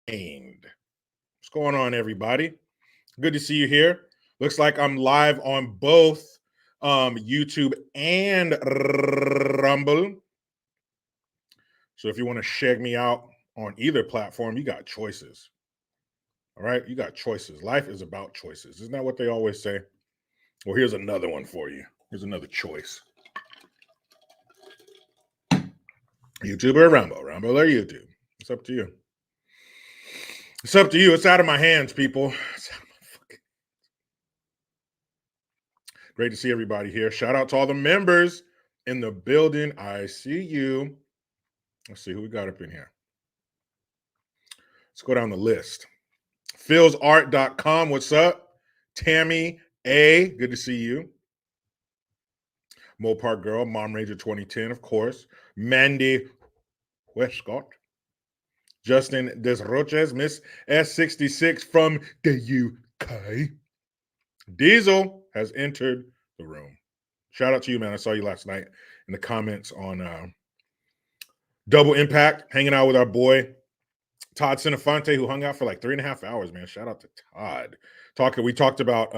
What's going on, everybody? Good to see you here. Looks like I'm live on both YouTube and Rumble. So if you want to check me out on either platform, you got choices. All right, you got choices. Life is about choices. Isn't that what they always say? Well, here's another one for you. Here's another choice. YouTube or Rumble? Rumble or YouTube? It's up to you. It's up to you. It's out of my hands, people. It's out of my fucking... Great to see everybody here. Shout out to all the members in the building. I see you. Let's see who we got up in here. Let's go down the list. PhilsArt.com. What's up? Tammy A. Good to see you. Mopar Girl. Mom Ranger 2010, of course. Mandy Westcott. Justin Desroches. Miss S66 from the UK. Diesel has entered the room. Shout out to you, man. I saw you last night in the comments on Double Impact, hanging out with our boy Todd Cinefonte, who hung out for like 3.5 hours, man. Shout out to Todd. We talked about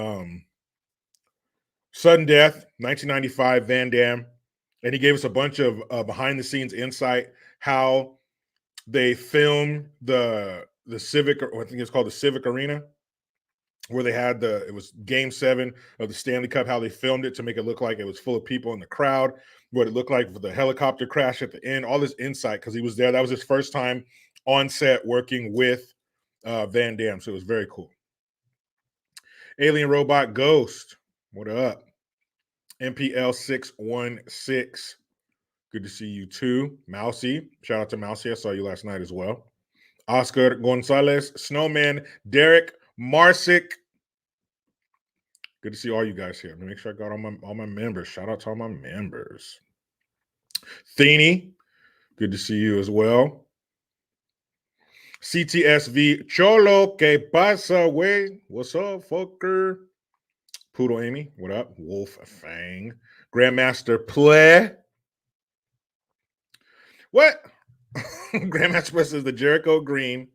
sudden death, 1995, Van Damme, and he gave us a bunch of behind-the-scenes insight, how they filmed the Civic, or I think it's called the Civic Arena, where they had it was Game 7 of the Stanley Cup, how they filmed it to make it look like it was full of people in the crowd, what it looked like for the helicopter crash at the end, all this insight, because he was there. That was his first time on set working with Van Damme, so it was very cool. Alien Robot Ghost, what up? MPL 616, good to see you too. Mousy, shout out to Mousy, I saw you last night as well. Oscar Gonzalez, Snowman, Derek Marsick. Good to see all you guys here. Let me make sure I got all my members. Shout out to all my members. Theeny, good to see you as well. CTSV Cholo, que pasa, wey? What's up, fucker? Poodle Amy, what up? Wolf Fang. Grandmaster Play. What? Grandmaster Play says the Jericho Green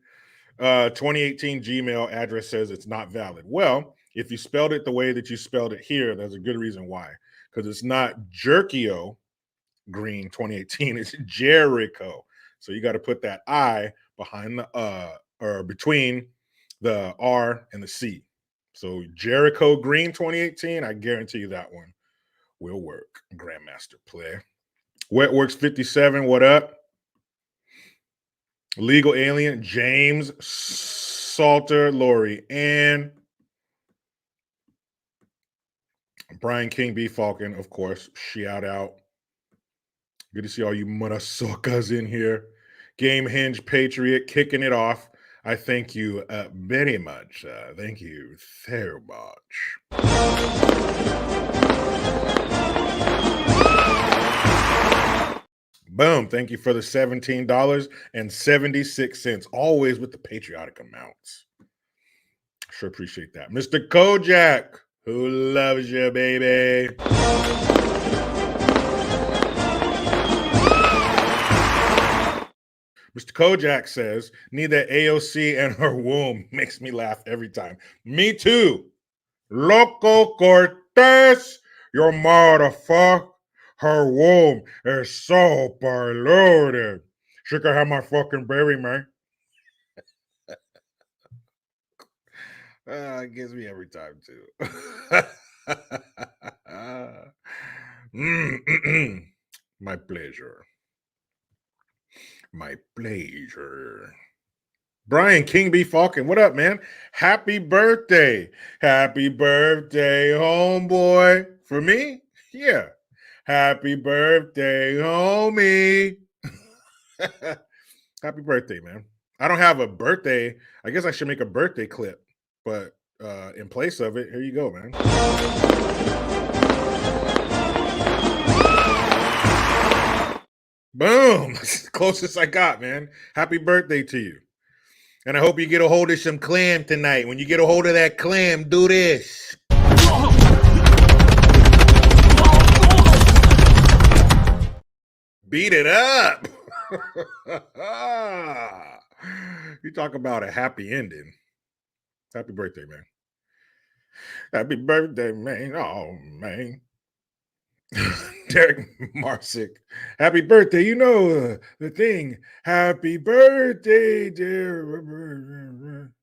2018 Gmail address says it's not valid. Well, if you spelled it the way that you spelled it here, there's a good reason why. Because it's not Jerkio Green 2018, it's Jericho. So you got to put that I behind the or between the R and the C. So Jericho Green 2018, I guarantee you that one will work. Grandmaster Play. Wetworks 57, what up? Legal Alien, James Salter, Lori, and Brian King B. Falcon, of course. Shout out. Good to see all you motherfuckers in here. Game Hinge Patriot kicking it off. I thank you very much. Thank you very much. Boom. Thank you for the $17.76. Always with the patriotic amounts. Sure appreciate that. Mr. Kojak, who loves you, baby. Mr. Kojak says, need that AOC and her womb. Makes me laugh every time. Me too. Loco Cortez, your motherfucker. Her womb is so polluted. She could have my fucking baby, man. It gets me every time, too. My pleasure. My pleasure. Brian King B. Falcon, what up, man? Happy birthday. Happy birthday, homeboy. For me? Yeah. Happy birthday, homie. Happy birthday, man. I don't have a birthday. I guess I should make a birthday clip, but in place of it, here you go, man. Boom. That's the closest I got, man. Happy birthday to you. And I hope you get a hold of some clam tonight. When you get a hold of that clam, do this. Beat it up. You talk about a happy ending. Happy birthday, man. Happy birthday, man. Oh, man. Derek Marsick. Happy birthday. You know the thing. Happy birthday, dear.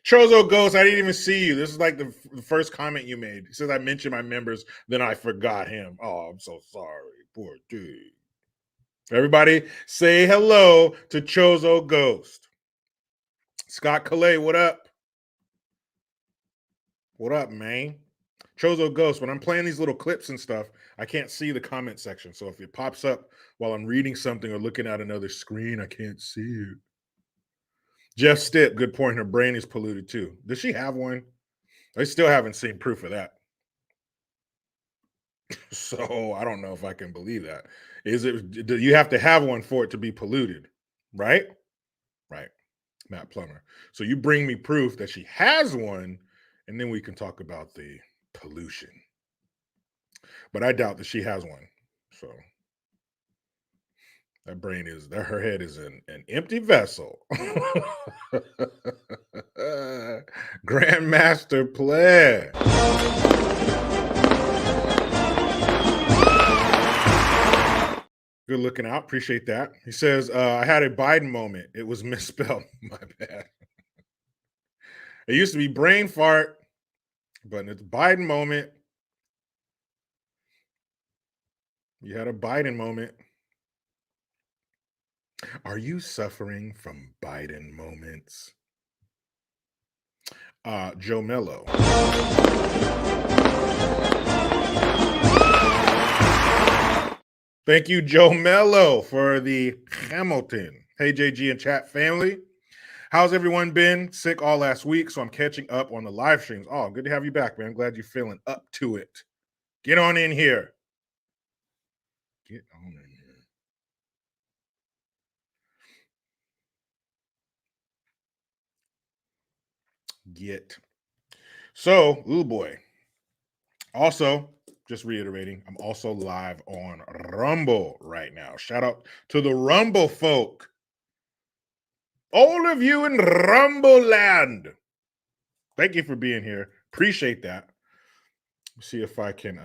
Chozo Ghost, I didn't even see you. This is like the first comment you made. He says I mentioned my members, then I forgot him. Oh, I'm so sorry. Poor dude. Everybody say hello to Chozo Ghost. Scott Calais, what up? What up, man? Chozo Ghost, when I'm playing these little clips and stuff, I can't see the comment section. So if it pops up while I'm reading something or looking at another screen, I can't see it. Jeff Stitt, good point. Her brain is polluted too. Does she have one? I still haven't seen proof of that. So I don't know if I can believe that. Do you have to have one for it to be polluted? Right? Right. Matt Plummer. So you bring me proof that she has one, and then we can talk about the pollution. But I doubt that she has one. So that brain is that her head is an empty vessel. Grandmaster Player. Good looking out. Appreciate that. He says, I had a Biden moment. It was misspelled. My bad. It used to be brain fart, but it's Biden moment. You had a Biden moment. Are you suffering from Biden moments? Joe Mello. Thank you, Joe Mello, for the Hamilton. Hey, JG and chat family. How's everyone been? Sick all last week, so I'm catching up on the live streams. Oh, good to have you back, man. I'm glad you're feeling up to it. Get on in here. Get on in here. So, ooh boy. Also, just reiterating, I'm also live on Rumble right now. Shout out to the Rumble folk. All of you in Rumble land. Thank you for being here. Appreciate that. Let's see if I can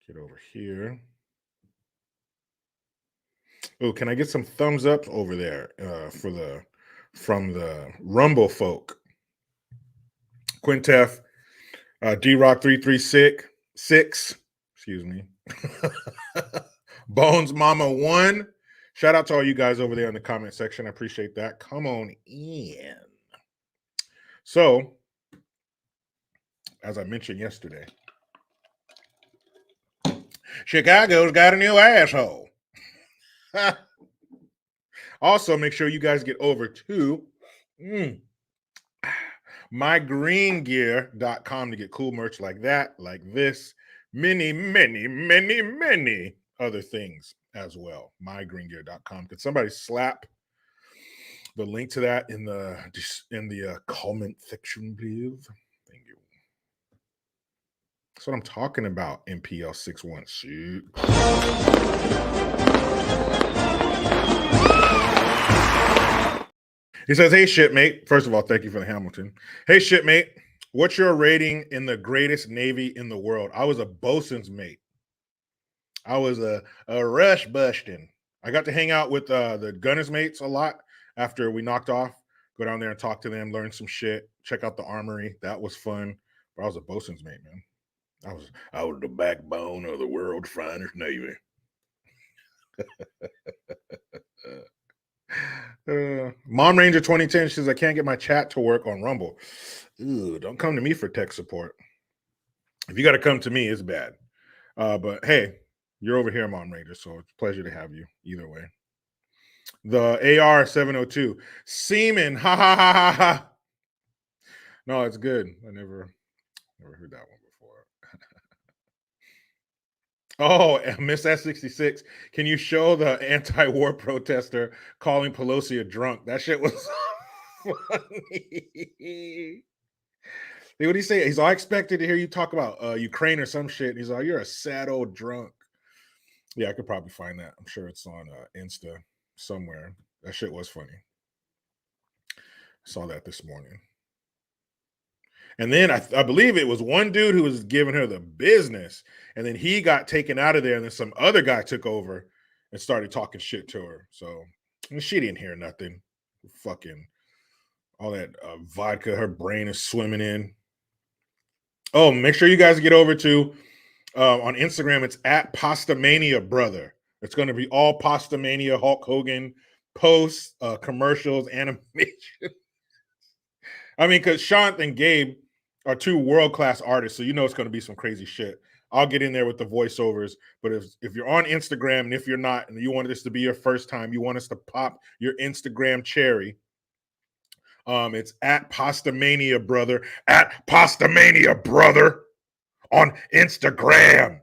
get over here. Oh, can I get some thumbs up over there from the Rumble folk? Quintef, D-Rock 336, excuse me. Bones Mama 1. Shout out to all you guys over there in the comment section. I appreciate that. Come on in. So, as I mentioned yesterday, Chicago's got a new asshole. Also, make sure you guys get over to mygreengear.com to get cool merch like that, like this, many other things as well. Mygreengear.com. Could somebody slap the link to that in the comment section, please? Thank you. That's what I'm talking about. MPL 616. He says, hey, shipmate. First of all, thank you for the Hamilton. Hey, shipmate. What's your rating in the greatest Navy in the world? I was a bosun's mate. I was a rush busting. I got to hang out with the gunners mates a lot after we knocked off. Go down there and talk to them, learn some shit, check out the armory. That was fun. But I was a bosun's mate, man. I was the backbone of the world's finest Navy. Mom Ranger 2010 says, I can't get my chat to work on Rumble. Ooh, don't come to me for tech support. If you got to come to me, it's bad. But hey, you're over here, Mom Ranger, so it's a pleasure to have you either way. The AR 702 Seaman, ha ha ha ha ha. No, it's good. I never heard that one before. Oh, Miss S66, can you show the anti-war protester calling Pelosi a drunk? That shit was funny. What did he say? He's all expected to hear you talk about Ukraine or some shit. He's like, you're a sad old drunk. Yeah, I could probably find that. I'm sure it's on Insta somewhere. That shit was funny. Saw that this morning. And then I believe it was one dude who was giving her the business, and then he got taken out of there, and then some other guy took over and started talking shit to her. So she didn't hear nothing. Fucking all that vodka her brain is swimming in. Oh, make sure you guys get over to on Instagram. It's at Pastamania Brother. It's going to be all Pastamania Hulk Hogan posts, commercials, animation. I mean, because Sean and Gabe are two world-class artists, so you know it's going to be some crazy shit. I'll get in there with the voiceovers, but if you're on Instagram and if you're not, and you want this to be your first time, you want us to pop your Instagram cherry. It's at Pastamania Brother, at Pastamania Brother on Instagram.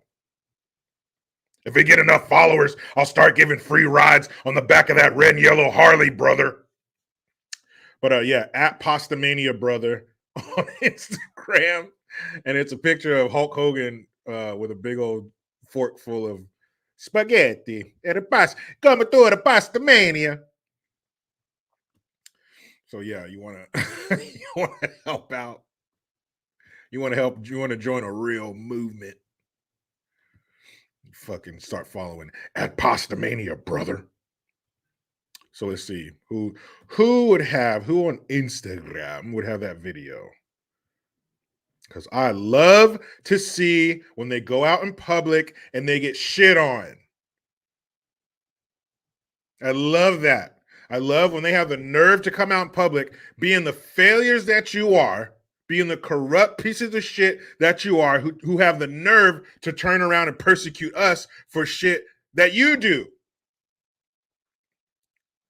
If we get enough followers, I'll start giving free rides on the back of that red and yellow Harley, brother. But yeah, at Pastamania Brother on Instagram. And it's a picture of Hulk Hogan with a big old fork full of spaghetti. Coming through the Pastamania. So yeah, you wanna you wanna help out. You wanna join a real movement. Fucking start following at Pastamania, brother. So let's see who on Instagram would have that video, because I love to see when they go out in public and they get shit on. I love that. I love when they have the nerve to come out in public, being the failures that you are, being the corrupt pieces of shit that you are, who have the nerve to turn around and persecute us for shit that you do.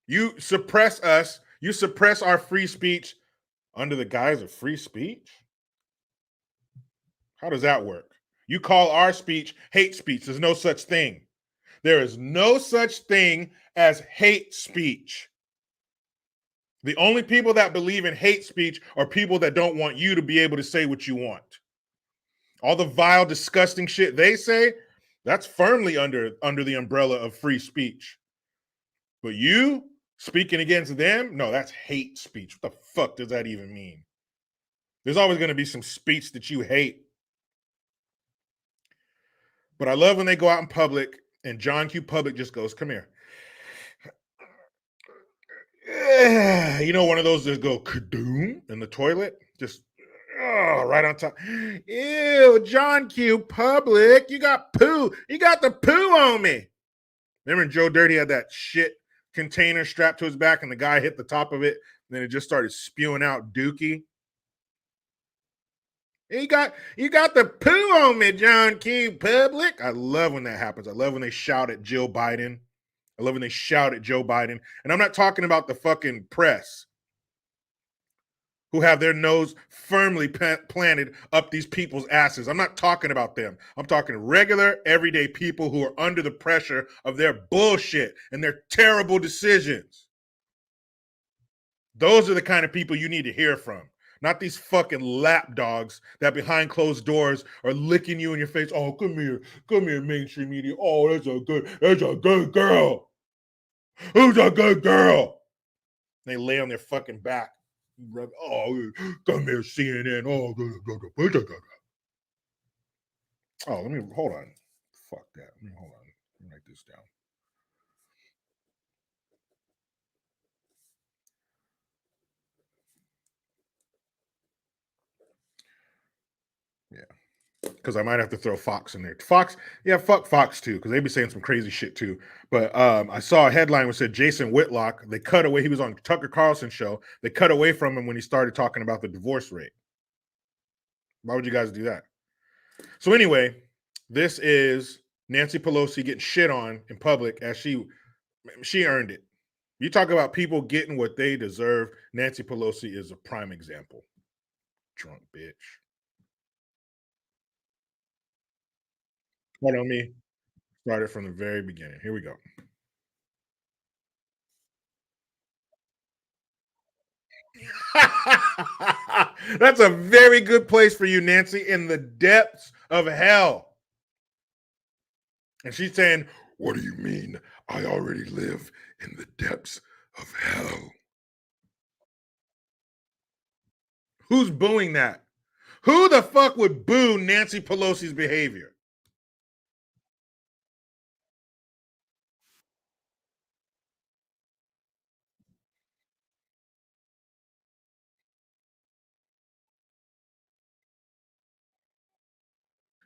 You suppress us. You suppress our free speech under the guise of free speech. How does that work? You call our speech hate speech. There's no such thing. There is no such thing as hate speech. The only people that believe in hate speech are people that don't want you to be able to say what you want. All the vile, disgusting shit they say, that's firmly under the umbrella of free speech. But you speaking against them, no, that's hate speech. What the fuck does that even mean? There's always going to be some speech that you hate. But I love when they go out in public and John Q. Public just goes, come here. You know, one of those that go kadoom in the toilet, just right on top. Ew, John Q. Public, you got poo. You got the poo on me. Remember Joe Dirty had that shit container strapped to his back and the guy hit the top of it and then it just started spewing out dookie. You got the poo on me, John Q. Public. I love when that happens. I love when they shout at Jill Biden. I love when they shout at Joe Biden. And I'm not talking about the fucking press who have their nose firmly planted up these people's asses. I'm not talking about them. I'm talking regular, everyday people who are under the pressure of their bullshit and their terrible decisions. Those are the kind of people you need to hear from. Not these fucking lapdogs that behind closed doors are licking you in your face. Oh, come here, mainstream media. Oh, that's a good girl. Who's a good girl? They lay on their fucking back. Oh, come here, CNN. Oh, let me hold on. Fuck that. Let me hold on. Let me write this down. Yeah. Because I might have to throw Fox in there. Fox, yeah, fuck Fox too, because they be saying some crazy shit too. But I saw a headline which said Jason Whitlock. They cut away. He was on Tucker Carlson show. They cut away from him when he started talking about the divorce rate. Why would you guys do that? So anyway, this is Nancy Pelosi getting shit on in public as she earned it. You talk about people getting what they deserve. Nancy Pelosi is a prime example. Drunk bitch. Hold on me. Started from the very beginning. Here we go. That's a very good place for you, Nancy, in the depths of hell. And she's saying, What do you mean? I already live in the depths of hell. Who's booing that? Who the fuck would boo Nancy Pelosi's behavior?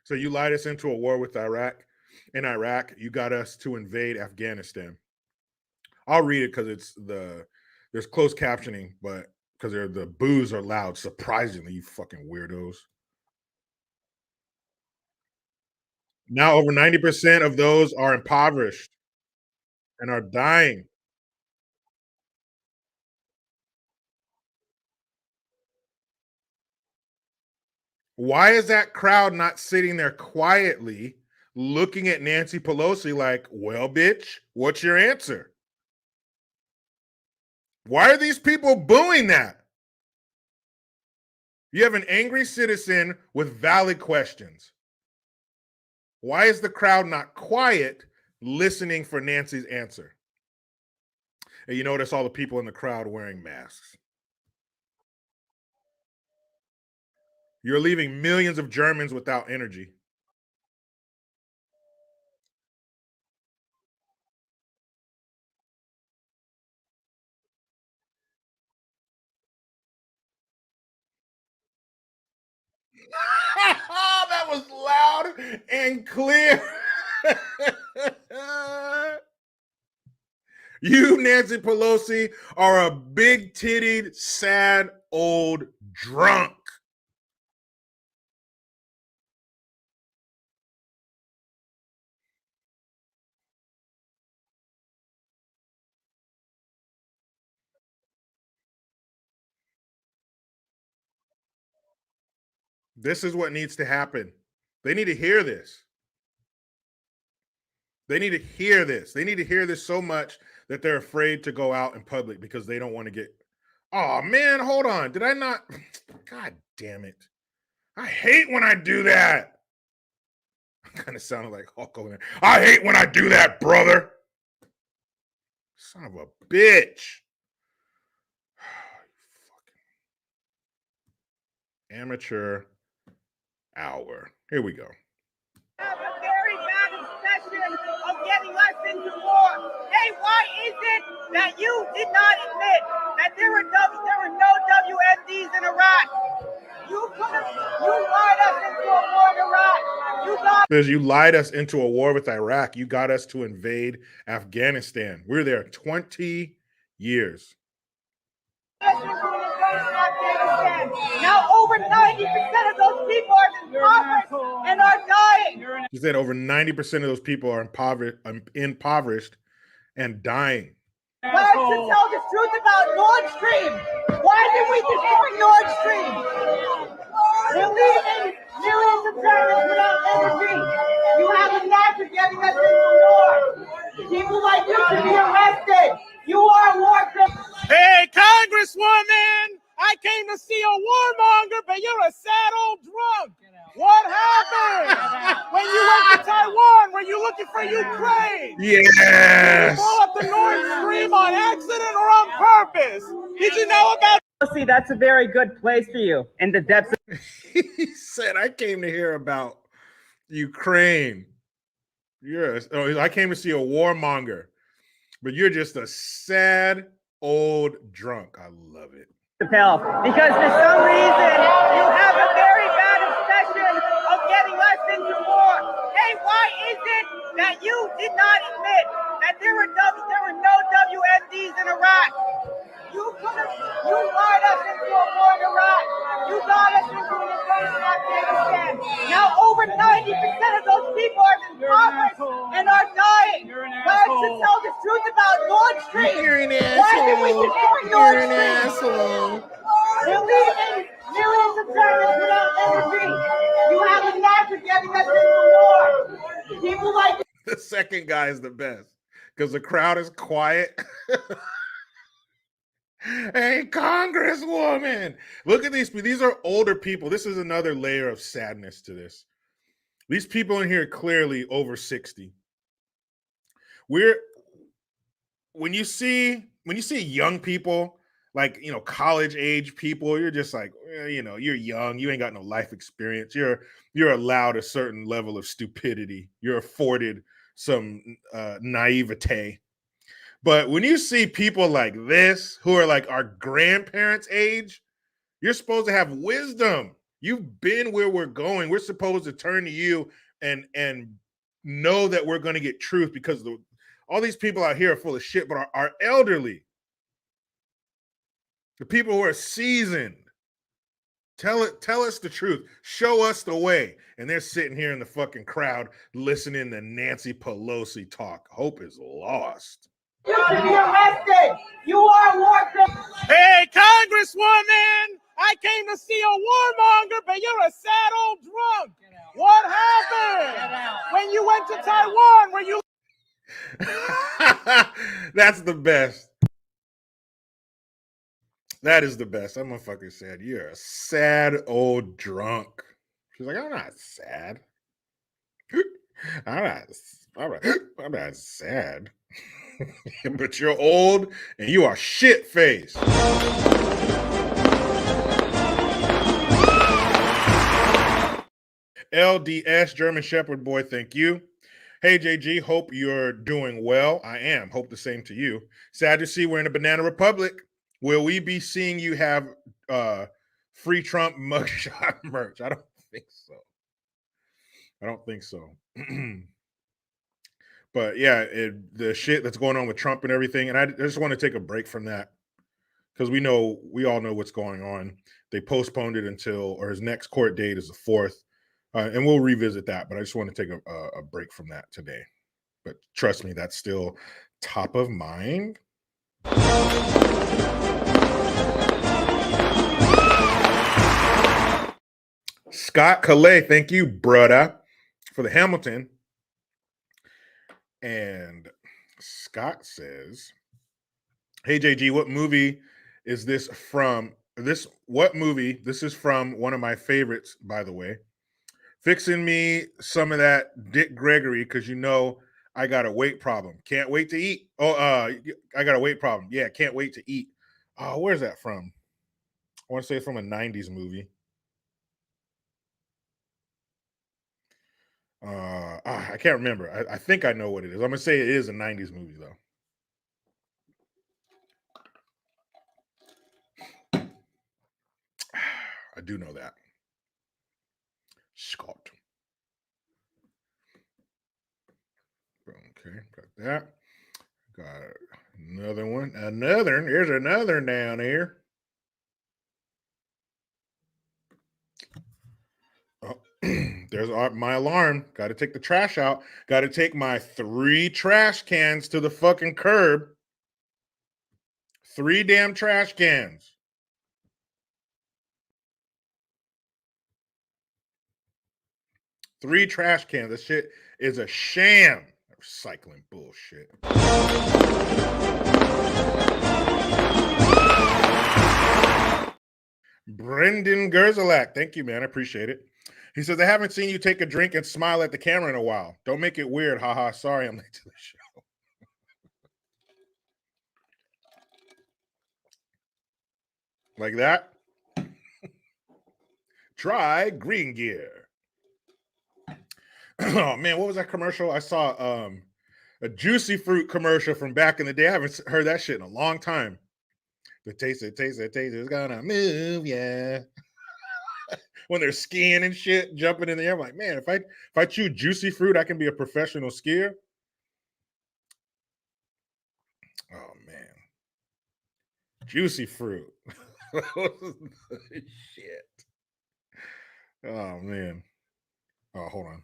So you lied us into a war with Iraq. In Iraq, you got us to invade Afghanistan. I'll read it because there's closed captioning, but because the boos are loud, surprisingly, you fucking weirdos. Now over 90% of those are impoverished and are dying. Why is that crowd not sitting there quietly looking at Nancy Pelosi like, well, bitch, what's your answer? Why are these people booing that? You have an angry citizen with valid questions. Why is the crowd not quiet listening for Nancy's answer? And you notice all the people in the crowd wearing masks. You're leaving millions of Germans without energy. That was loud and clear. You, Nancy Pelosi, are a big tittied, sad, old drunk. This is what needs to happen. They need to hear this. They need to hear this. They need to hear this so much that they're afraid to go out in public because they don't want to get. Oh man, hold on. Did I not? God damn it. I hate when I do that. I kind of sounded like Hulk over there. I hate when I do that, brother. Son of a bitch. Amateur hour. Here we go. Have a very bad obsession of getting us into war. Hey, why is it that you did not admit that there were no WMDs in Iraq? You lied us into a war in Iraq. You lied us into a war with Iraq. You got us to invade Afghanistan. We're there 20 years. Now over 90% of those people are impoverished and are dying. You said over 90% of those people are impoverished and dying. Why don't you tell the truth about Nord Stream? Why did we destroy Nord Stream? We're leaving millions of Germans without energy. You have a knack of getting us into war. People like you should be arrested. You are a war criminal. Hey, Congresswoman, I came to see a warmonger, but you're a sad old drunk. What happened? When you went to Taiwan, were you looking for Ukraine? Yes. Did you blow up the Nord Stream on accident or on purpose? Did you know about? See, that's a very good place for you in the depths of. He said, I came to hear about Ukraine. I came to see a warmonger, but you're just a sad old drunk. I love it. Because for some reason you have a very bad obsession of getting us into war. Hey, why is it that you did not admit that there were no WMDs in Iraq? You lied us into a war in Iraq. You got us into an invasion of Afghanistan. Now over 90% of those people are impoverished and are dying. Why don't you tell the truth about Nord Stream? You're an Why did we destroy Nord You're an Stream? asshole. We're leaving millions of Germans without energy. You have a knack of getting us into war. People like The second guy is the best because the crowd is quiet. Hey, Congresswoman, look at these. These are older people. This is another layer of sadness to this. These people in here are clearly over 60. when you see young people, like, you know, college age people, you're just like, you know, you're young, you ain't got no life experience. You're allowed a certain level of stupidity. You're afforded some naivete. But when you see people like this who are like our grandparents' age, you're supposed to have wisdom. You've been where we're going. We're supposed to turn to you and know that we're going to get truth, because all these people out here are full of shit, but are elderly. The people who are seasoned. Tell us the truth. Show us the way. And they're sitting here in the fucking crowd listening to Nancy Pelosi talk. Hope is lost. You should be arrested. You are warfare. Hey, Congresswoman, I came to see a warmonger, but you're a sad old drunk. What happened? When you went to Taiwan, were you... That's the best. That is the best. That motherfucker said, "You're a sad old drunk." She's like, "I'm not sad. I'm not sad." But you're old and you are shit faced. LDS German Shepherd Boy, thank you. Hey JG, hope you're doing well. I am. Hope the same to you. Sad to see we're in a banana republic. Will we be seeing you have free Trump mugshot merch? I don't think so. I don't think so. But yeah, the shit that's going on with Trump and everything, and I just want to take a break from that, because we all know what's going on. They postponed it until, or his next court date is the 4th, and we'll revisit that. But I just want to take a break from that today. But trust me, that's still top of mind. Scott Calais, thank you, brother, for the Hamilton. And Scott says, "Hey JG, what movie is this from? What movie? This is from one of my favorites, by the way. Fixing me some of that Dick Gregory, because you know I got a weight problem. Can't wait to eat. Oh, I got a weight problem. Yeah, can't wait to eat. Oh, where's that from? I want to say it's from a 90s movie. I can't remember. I think I know what it is. I'm gonna say it is a 90s movie though. I do know that. Scott. Okay, got that. Got another one. There's another down here. Oh, there's my alarm. Got to take the trash out. Got to take my 3 trash cans to the fucking curb. 3 damn trash cans. Three trash cans. This shit is a sham. Recycling bullshit. Brendan Gerzalak. Thank you, man. I appreciate it. He says, I haven't seen you take a drink and smile at the camera in a while. Don't make it weird. Haha. Sorry I'm late to the show. Like that? Try Green Gear. Oh man, what was that commercial? I saw a Juicy Fruit commercial from back in the day. I haven't heard that shit in a long time. The taste is gonna move, yeah. When they're skiing and shit, jumping in the air, I'm like, man, if I chew Juicy Fruit, I can be a professional skier. Oh man, Juicy Fruit. Shit. Oh man. Oh, hold on.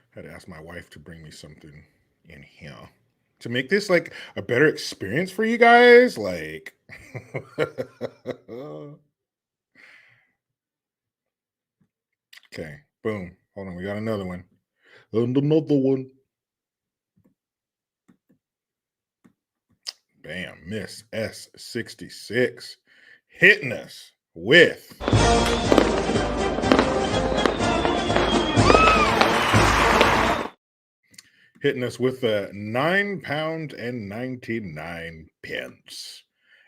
I had to ask my wife to bring me something in here. to make this like a better experience for you guys. Like, okay, boom. Hold on, we got another one. And another one. Bam, Miss S66 hitting us with a £9 and 99 pence.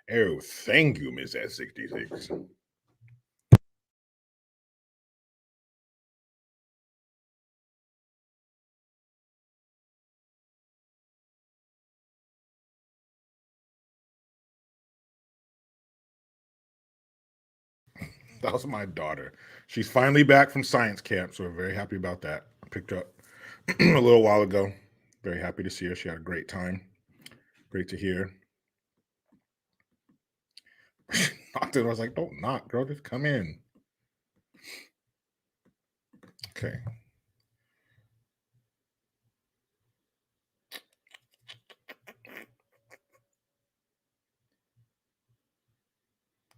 Oh, thank you, Miss S66. That was my daughter. She's finally back from science camp, so we're very happy about that. I picked her up a little while ago. Very happy to see her. She had a great time. Great to hear. She knocked it. I was like, don't knock, girl. Just come in. Okay.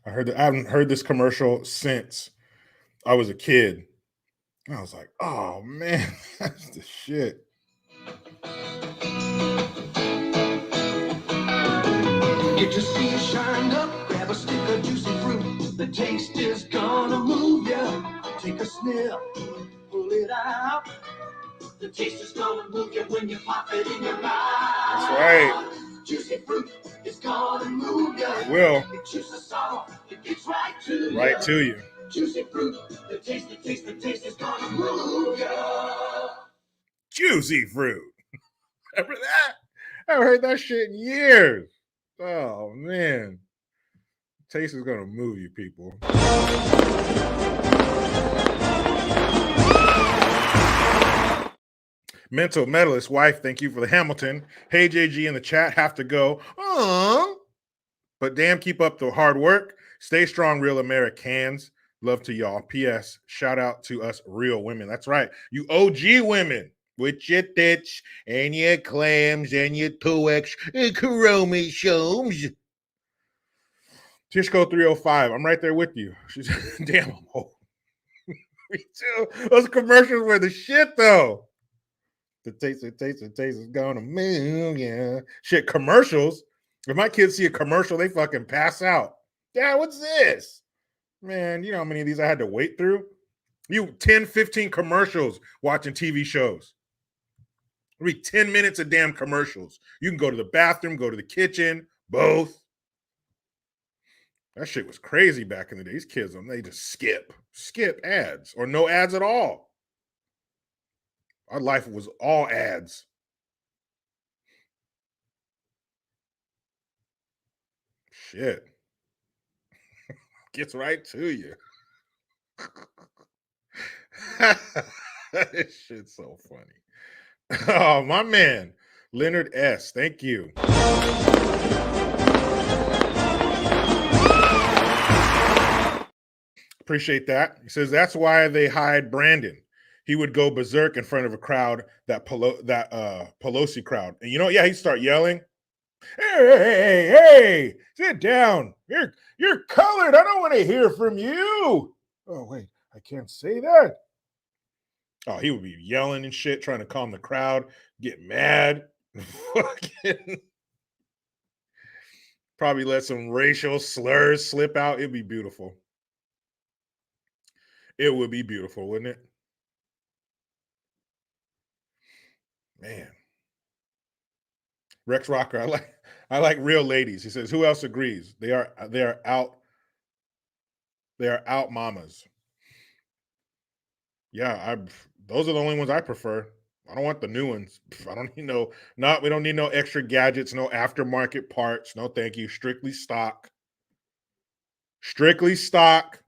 I haven't heard this commercial since I was a kid. And I was like, oh man, that's the shit. Get your feet shined up, grab a stick of juicy fruit. The taste is gonna move ya. Take a sniff, pull it out. The taste is gonna move you when you pop it in your mouth. That's right. Juicy fruit is gonna move ya. It will. It juices off, it gets right to you. Right to you. Juicy fruit, the taste is gonna move ya. Juicy fruit. Remember that? I haven't heard that shit in years. Oh man. Taste is gonna move you, people. Mental Medalist wife, thank you for the Hamilton. Hey JG in the chat, have to go. Aww. But damn, keep up the hard work. Stay strong, real Americans. Love to y'all. P.S. Shout out to us real women. That's right. You OG women with your tits and your clams and your 2X chromosomes. Tishko 305. I'm right there with you. She's damn, I'm old. Me too. Those commercials were the shit though. The taste is gonna move, yeah. Shit, commercials. If my kids see a commercial, they fucking pass out. Dad, what's this? Man, you know how many of these I had to wait through? 10, 15 commercials watching TV shows. Read 10 minutes of damn commercials. You can go to the bathroom, go to the kitchen, both. That shit was crazy back in the day. These kids, they just skip ads or no ads at all. Our life was all ads. Shit. Gets right to you. This shit's so funny. Oh, my man. Leonard S. Thank you. Appreciate that. He says that's why they hide Brandon. He would go berserk in front of a crowd, that Pelosi crowd. And you know, yeah, he'd start yelling. Hey, sit down. You're colored. I don't want to hear from you. Oh, wait, I can't say that. Oh, he would be yelling and shit, trying to calm the crowd, get mad. Probably let some racial slurs slip out. It'd be beautiful. It would be beautiful, wouldn't it? Man. Rex Rocker, I like real ladies. He says, who else agrees? They are out mamas. Yeah, those are the only ones I prefer. I don't want the new ones. I don't need we don't need no extra gadgets, no aftermarket parts. No, thank you. Strictly stock. Strictly stock.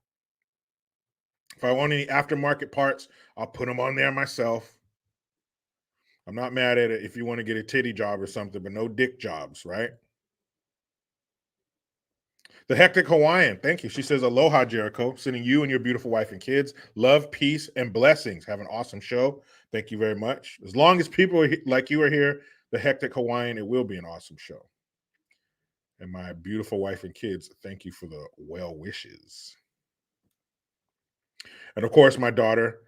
If I want any aftermarket parts, I'll put them on there myself. I'm not mad at it if you want to get a titty job or something, but no dick jobs, right? The Hectic Hawaiian, thank you. She says, aloha, Jericho. Sending you and your beautiful wife and kids love, peace, and blessings. Have an awesome show. Thank you very much. As long as people like you are here, the Hectic Hawaiian, it will be an awesome show. And my beautiful wife and kids, thank you for the well wishes. And of course, my daughter,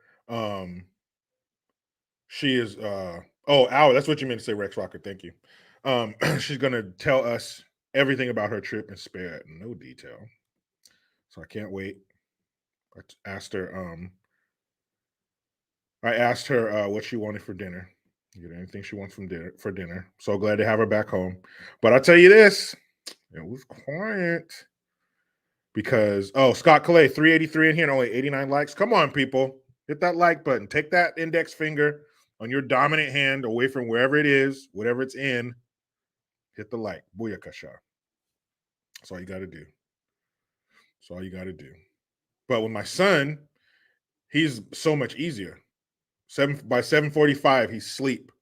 she is Al, that's what you meant to say, Rex Rocker. Thank you. She's gonna tell us everything about her trip and spare no detail. So I can't wait. I asked her what she wanted for dinner. Get anything she wants for dinner. So glad to have her back home. But I'll tell you this, it was quiet. Because Scott Calais, 383 in here and only 89 likes. Come on, people. Hit that like button. Take that index finger on your dominant hand away from wherever it is, whatever it's in. Hit the like. Booyakasha. That's all you got to do. That's all you got to do. But with my son, he's so much easier. By 7:45, he's asleep.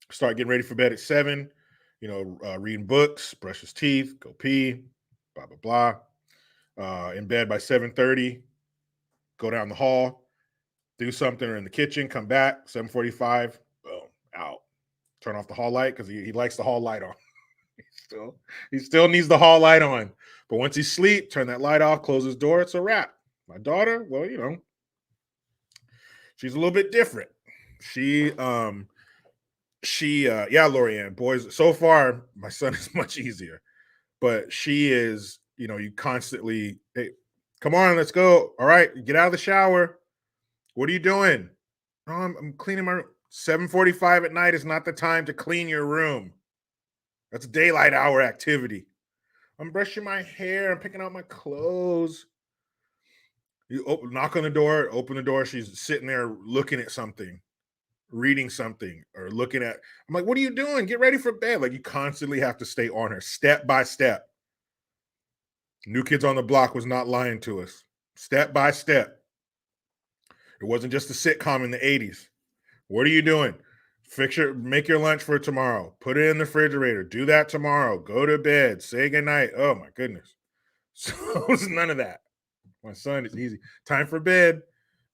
Start getting ready for bed at 7. Reading books, brush his teeth, go pee, blah, blah, blah. In bed by 7:30, go down the hall, do something or in the kitchen, come back, 7:45, boom, out. Turn off the hall light because he likes the hall light on. he still needs the hall light on. But once he's asleep, turn that light off, close his door, it's a wrap. My daughter, well, she's a little bit different. Yeah, Lorianne, boys, so far, my son is much easier. But she is, you constantly, hey, come on, let's go. All right, get out of the shower. What are you doing? No, I'm cleaning my room. 7:45 at night is not the time to clean your room. That's daylight hour activity. I'm brushing my hair. I'm picking out my clothes. You knock on the door, open the door. She's sitting there looking at something, reading something, or looking at. I'm like, what are you doing? Get ready for bed. Like, you constantly have to stay on her step by step. New Kids on the Block was not lying to us. Step by step. It wasn't just a sitcom in the 80s. What are you doing? Make your lunch for tomorrow. Put it in the refrigerator. Do that tomorrow. Go to bed. Say goodnight. Oh my goodness. So it's none of that. My son is easy. Time for bed.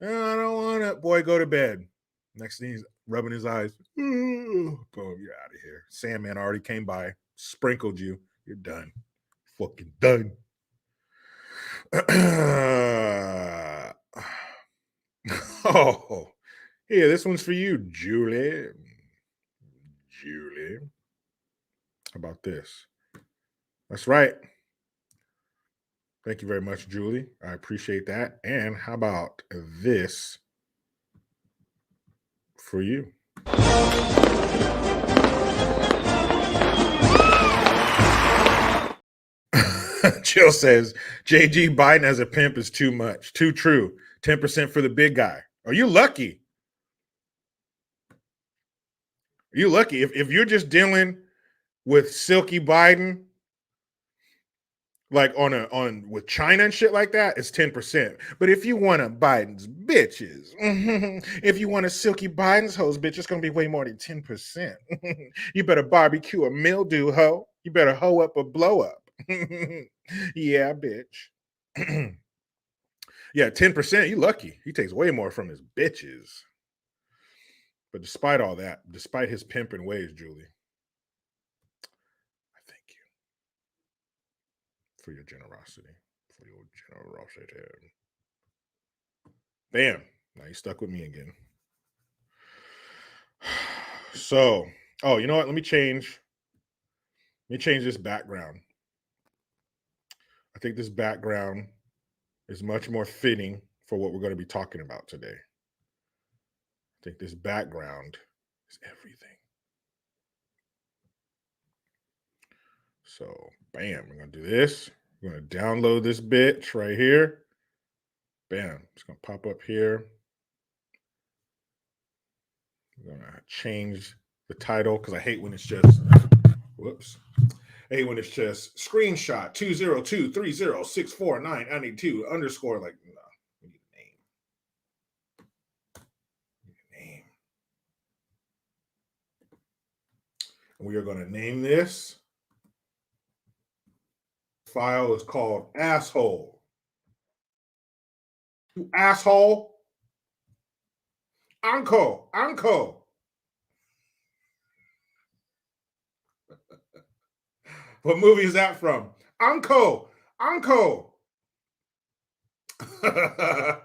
Oh, I don't want it. Boy, go to bed. Next thing he's rubbing his eyes. Boom, you're out of here. Sandman already came by, sprinkled you. You're done. Fucking done. Oh, yeah, this one's for you, Julie. Julie. How about this? That's right. Thank you very much, Julie. I appreciate that. And how about this for you? Jill says, JG Biden as a pimp is too much. Too true. 10% for the big guy. Are you lucky? Are you lucky? If you're just dealing with Silky Biden, like with China and shit like that, it's 10%. But if you want a Biden's bitches, if you want a Silky Biden's hoes, bitch, it's gonna be way more than 10%. You better barbecue a mildew hoe. You better hoe up a blow up. Yeah, bitch. Yeah, 10%. You lucky. He takes way more from his bitches. But despite all that, despite his pimping ways, Julie, I thank you for your generosity. Bam. Now you stuck with me again. So, you know what? Let me change this background. I think this background is much more fitting for what we're going to be talking about today. I think this background is everything. So, bam, we're going to do this. We're going to download this bitch right here. Bam, it's going to pop up here. We're going to change the title because I hate when it's just, whoops. I hate when it's just screenshot 202306492. I need to underscore, like, no, we need a name. We are going to name this. File is called asshole. You asshole. Uncle. What movie is that from? Uncle. Uncle. Okay.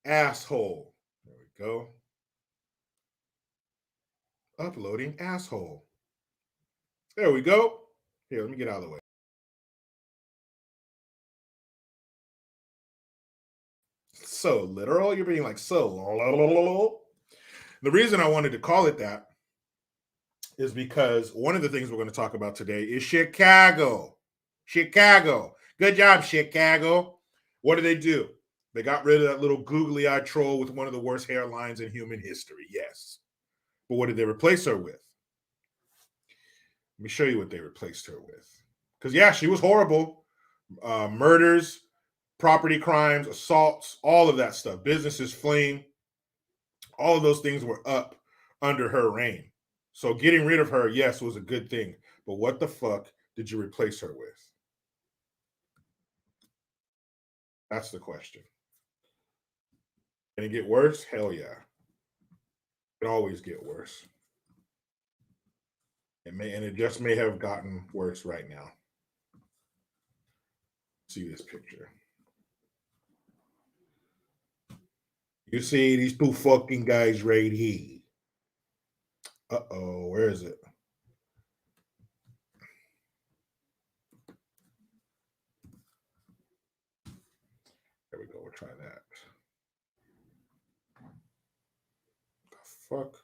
Asshole. There we go. Uploading asshole. There we go. Here, let me get out of the way. So literal. You're being like so. The reason I wanted to call it that is because one of the things we're going to talk about today is Shitcago. Shitcago. Good job, Shitcago. What did they do? They got rid of that little googly-eyed troll with one of the worst hairlines in human history. Yes. But what did they replace her with? Let me show you what they replaced her with. Because, yeah, she was horrible. Murders, property crimes, assaults, all of that stuff. Businesses fleeing. All of those things were up under her reign. So getting rid of her, yes, was a good thing. But what the fuck did you replace her with? That's the question. Can it get worse? Hell yeah. It can always get worse. It just may have gotten worse right now. See this picture. You see these two fucking guys right here. Uh-oh, where is it? There we go, we'll try that. The fuck?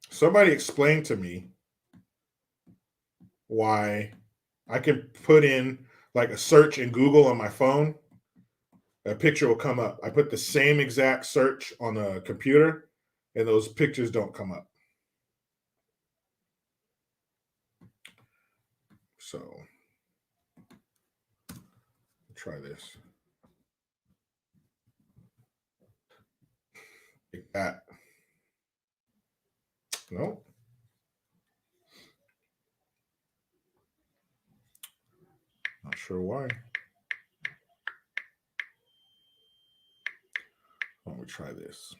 Somebody explain to me why I can put in like a search in Google on my phone. A picture will come up. I put the same exact search on a computer and those pictures don't come up. So try this. Like that. No. Not sure why. Let me try this.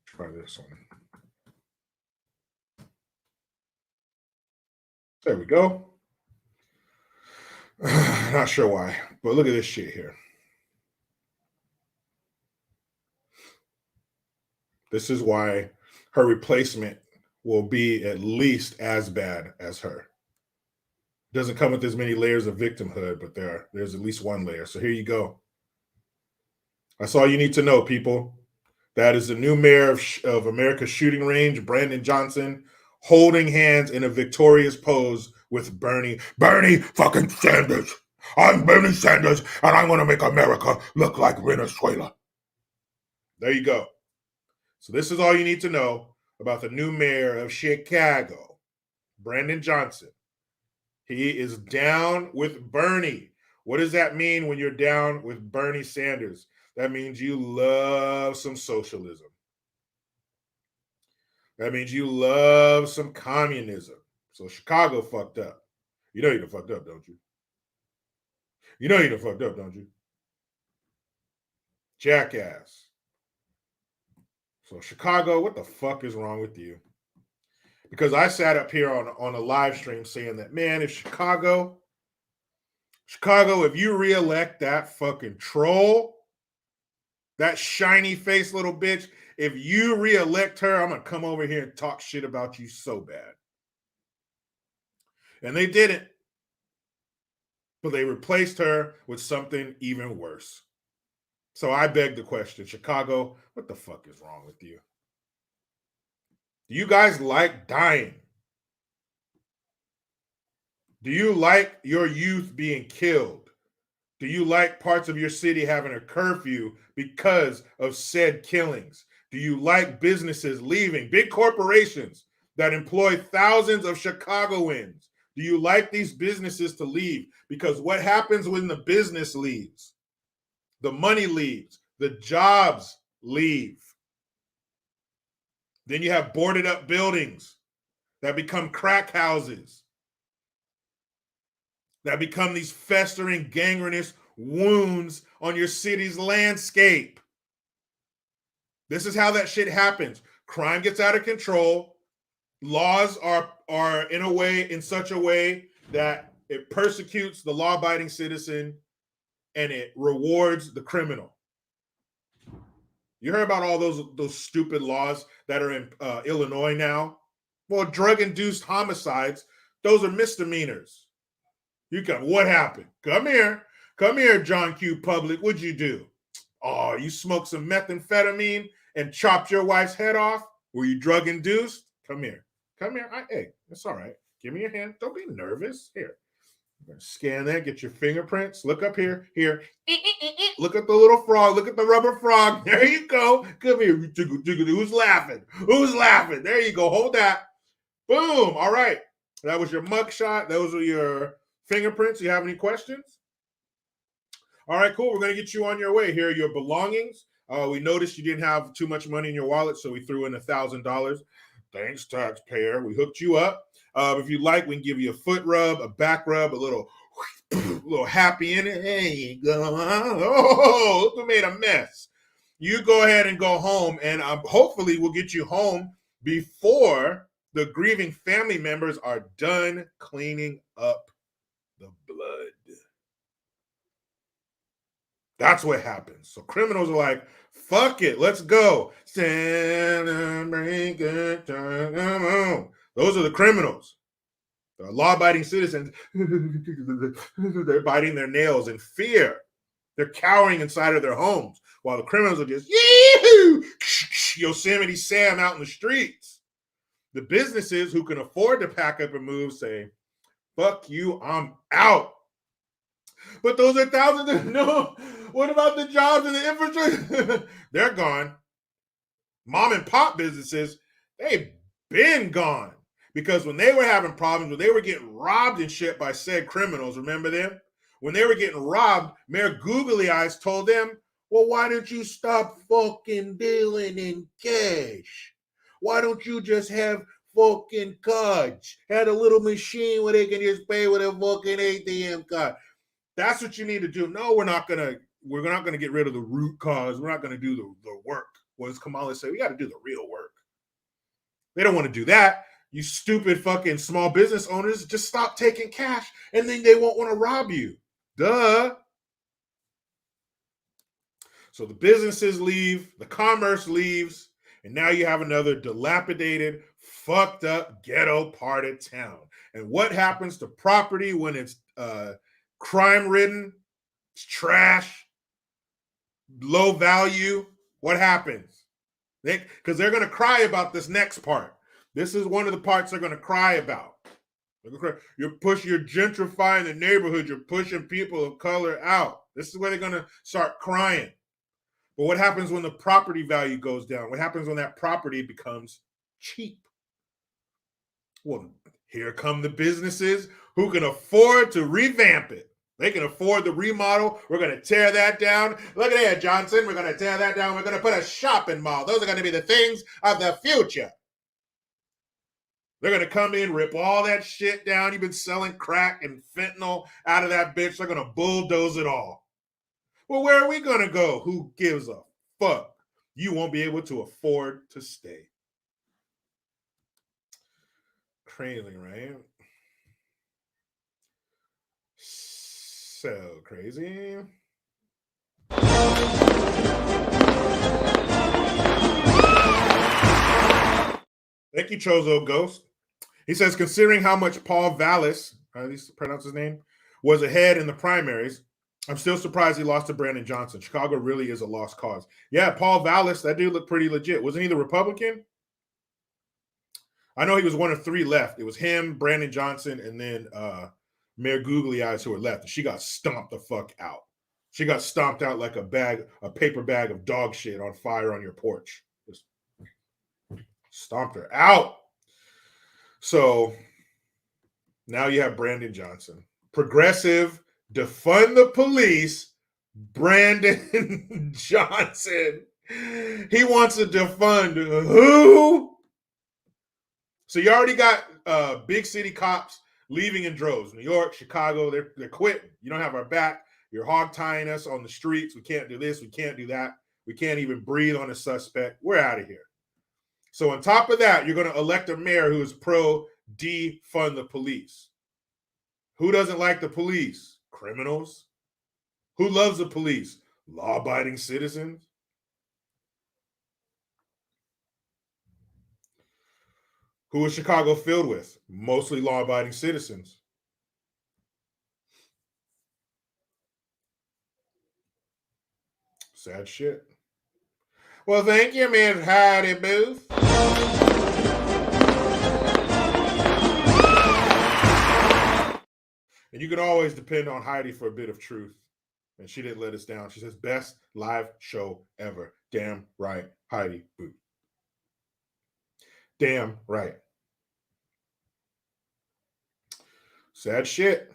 Try this one. There we go. Not sure why, but look at this shit here. This is why her replacement will be at least as bad as her. Doesn't come with as many layers of victimhood, but there's at least one layer. So here you go. That's all you need to know, people. That is the new mayor of America's shooting range, Brandon Johnson, holding hands in a victorious pose with Bernie fucking Sanders. I'm Bernie Sanders, and I'm going to make America look like Venezuela. There you go. So this is all you need to know about the new mayor of Shitcago, Brandon Johnson. He is down with Bernie. What does that mean when you're down with Bernie Sanders? That means you love some socialism. That means you love some communism. So Chicago fucked up. You know you done fucked up, don't you? You know you done fucked up, don't you? Jackass. So Chicago, what the fuck is wrong with you? Because I sat up here on a live stream saying that, man, if Chicago, if you reelect that fucking troll, that shiny face little bitch, if you reelect her, I'm going to come over here and talk shit about you so bad. And they didn't. But they replaced her with something even worse. So I beg the question, Chicago, what the fuck is wrong with you? Do you guys like dying? Do you like your youth being killed? Do you like parts of your city having a curfew because of said killings? Do you like businesses leaving, big corporations that employ thousands of Chicagoans? Do you like these businesses to leave? Because what happens when the business leaves? The money leaves. The jobs leave. Then you have boarded up buildings that become crack houses, that become these festering, gangrenous wounds on your city's landscape. This is how that shit happens. Crime gets out of control. Laws are in such a way that it persecutes the law-abiding citizen and it rewards the criminal. You heard about all those stupid laws that are in Illinois now? Well, drug-induced homicides, those are misdemeanors. What happened? Come here, John Q. Public. What'd you do? Oh, you smoked some methamphetamine and chopped your wife's head off? Were you drug-induced? Come here. Hey, it's all right. Give me your hand. Don't be nervous. Here. I'm going to scan that. Get your fingerprints. Look up here. Here. Look at the little frog. Look at the rubber frog. There you go. Come here. Who's laughing? Who's laughing? There you go. Hold that. Boom. All right. That was your mugshot. Those are your fingerprints. You have any questions? All right, cool. We're going to get you on your way. Here are your belongings. We noticed you didn't have too much money in your wallet, so we threw in $1,000. Thanks, taxpayer. We hooked you up. If you like, we can give you a foot rub, a back rub, a little happy in it. There you go. Oh, look, we made a mess. You go ahead and go home, and hopefully we'll get you home before the grieving family members are done cleaning up the blood. That's what happens. So criminals are like, fuck it, let's go. Celebrate good time. Come on. Those are the criminals. The law-abiding citizens, they're biting their nails in fear. They're cowering inside of their homes while the criminals are just, yee-hoo, Yosemite Sam out in the streets. The businesses who can afford to pack up and move say, fuck you, I'm out. But those are thousands of, no, what about the jobs and the infrastructure? They're gone. Mom and pop businesses, they've been gone. Because when they were having problems, when they were getting robbed and shit by said criminals, remember them? When they were getting robbed, Mayor Googly Eyes told them, well, why don't you stop fucking dealing in cash? Why don't you just have fucking cards? Had a little machine where they can just pay with a fucking ATM card. That's what you need to do. No, we're not gonna get rid of the root cause. We're not gonna do the work. What does Kamala say? We got to do the real work. They don't want to do that. You stupid fucking small business owners, just stop taking cash and then they won't want to rob you. Duh. So the businesses leave, the commerce leaves, and now you have another dilapidated, fucked up ghetto part of town. And what happens to property when it's crime-ridden? It's trash, low value. What happens? Because they're going to cry about this next part. This is one of the parts they're going to cry about. You're gentrifying the neighborhood. You're pushing people of color out. This is where they're going to start crying. But what happens when the property value goes down? What happens when that property becomes cheap? Well, here come the businesses who can afford to revamp it. They can afford the remodel. We're going to tear that down. Look at here, Johnson. We're going to tear that down. We're going to put a shopping mall. Those are going to be the things of the future. They're going to come in, rip all that shit down. You've been selling crack and fentanyl out of that bitch. They're going to bulldoze it all. Well, where are we going to go? Who gives a fuck? You won't be able to afford to stay. Crazy, right? So crazy. Thank you, Chozo Ghost. He says, considering how much Paul Vallis, how do you pronounce his name, was ahead in the primaries, I'm still surprised he lost to Brandon Johnson. Chicago really is a lost cause. Yeah, Paul Vallis, that dude looked pretty legit. Wasn't he the Republican? I know he was one of three left. It was him, Brandon Johnson, and then Mayor Googly Eyes who were left. And she got stomped the fuck out. She got stomped out like a paper bag of dog shit on fire on your porch. Just stomped her out. So now you have Brandon Johnson. Progressive, defund the police, Brandon Johnson. He wants to defund who? So you already got big city cops leaving in droves. New York, Chicago, they're quitting. You don't have our back. You're hog tying us on the streets. We can't do this. We can't do that. We can't even breathe on a suspect. We're out of here. So on top of that, you're going to elect a mayor who is pro defund the police. Who doesn't like the police? Criminals. Who loves the police? Law-abiding citizens. Who is Chicago filled with? Mostly law-abiding citizens. Sad shit. Well, thank you, Miss Heidi Booth. And you can always depend on Heidi for a bit of truth. And she didn't let us down. She says, best live show ever. Damn right, Heidi Booth. Damn right. Sad shit.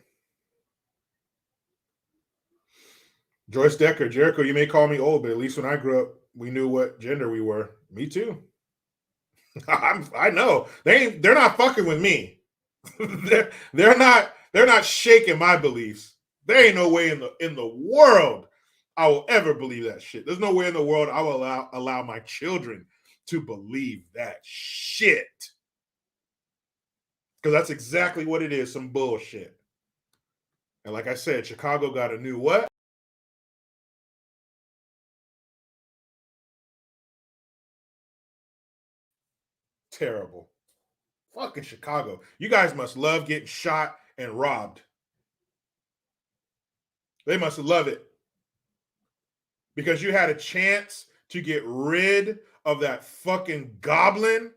Joyce Decker, Jericho, you may call me old, but at least when I grew up, we knew what gender we were. Me too. I know. They're not fucking with me. they're not shaking my beliefs. There ain't no way in the world I will ever believe that shit. There's no way in the world I will allow my children to believe that shit. Because that's exactly what it is, some bullshit. And like I said, Chicago got a new what? Terrible. Fucking Chicago. You guys must love getting shot and robbed. They must love it. Because you had a chance to get rid of that fucking goblin.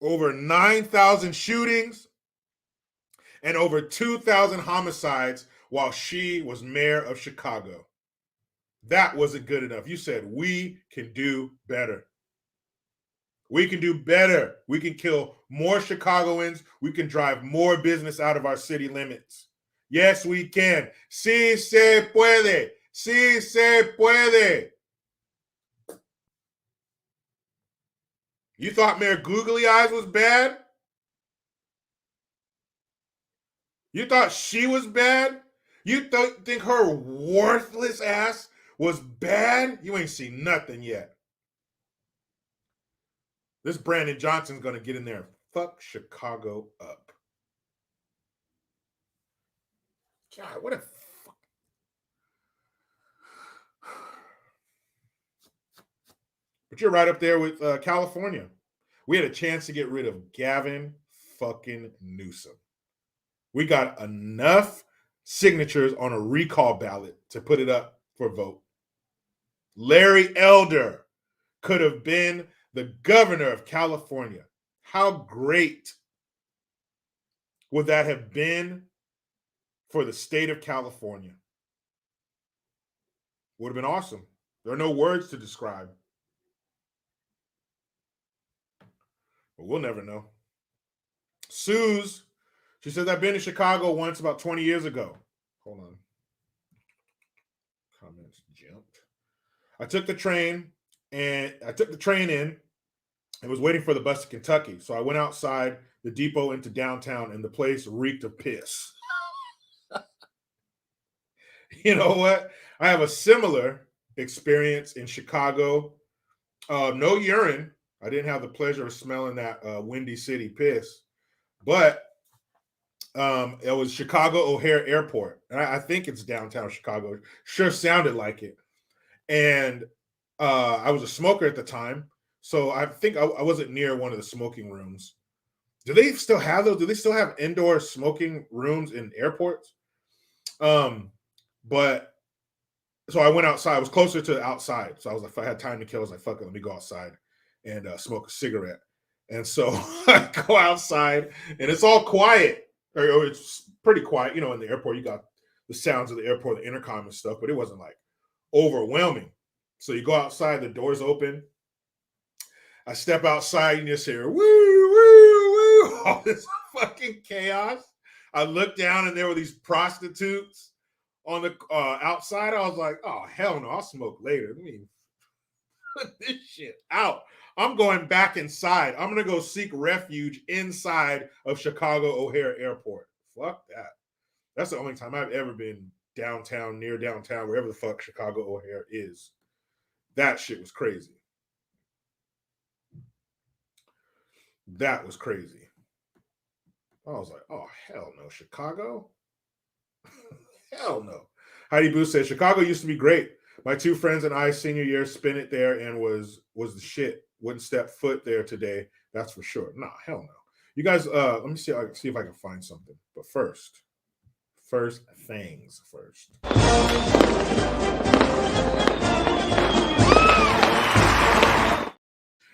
Over 9,000 shootings and over 2,000 homicides while she was mayor of Chicago. That wasn't good enough. You said, we can do better. We can do better. We can kill more Chicagoans. We can drive more business out of our city limits. Yes, we can. Sí se puede. Sí se puede. You thought Mayor Googly Eyes was bad? You thought she was bad? You think her worthless ass was bad? You ain't seen nothing yet. This Brandon Johnson's going to get in there and fuck Chicago up. God, what a fuck. But you're right up there with California. We had a chance to get rid of Gavin fucking Newsom. We got enough signatures on a recall ballot to put it up for vote. Larry Elder could have been the governor of California. How great would that have been for the state of California? Would have been awesome. There are no words to describe. But we'll never know. Suze, she says, I've been to Chicago once about 20 years ago. Hold on. Comments jumped. I took the train in and was waiting for the bus to Kentucky. So I went outside the depot into downtown and the place reeked of piss. You know what? I have a similar experience in Chicago. No urine. I didn't have the pleasure of smelling that Windy City piss. But it was Chicago O'Hare Airport. And I think it's downtown Chicago. Sure sounded like it. And I was a smoker at the time. So I think I wasn't near one of the smoking rooms. Do they still have those? Do they still have indoor smoking rooms in airports? But so I went outside. I was closer to outside. So I was like, if I had time to kill, I was like, fuck it, let me go outside and smoke a cigarette. And so I go outside and it's all quiet. Or it's pretty quiet. You know, in the airport, you got the sounds of the airport, the intercom and stuff, but it wasn't like overwhelming. So you go outside, the doors open. I step outside and you just hear, woo, woo, woo, all this fucking chaos. I looked down and there were these prostitutes on the outside. I was like, oh, hell no, I'll smoke later. Let me put this shit out. I'm going back inside. I'm going to go seek refuge inside of Chicago O'Hare Airport. Fuck that. That's the only time I've ever been downtown, near downtown, wherever the fuck Chicago O'Hare is. That shit was crazy. That was crazy. I was like, oh, hell no. Chicago? Hell no. Heidi Boo says, Chicago used to be great. My two friends and I, senior year, spent it there and was the shit. Wouldn't step foot there today. That's for sure. Nah, hell no. You guys, let me see if I can find something. But first things first.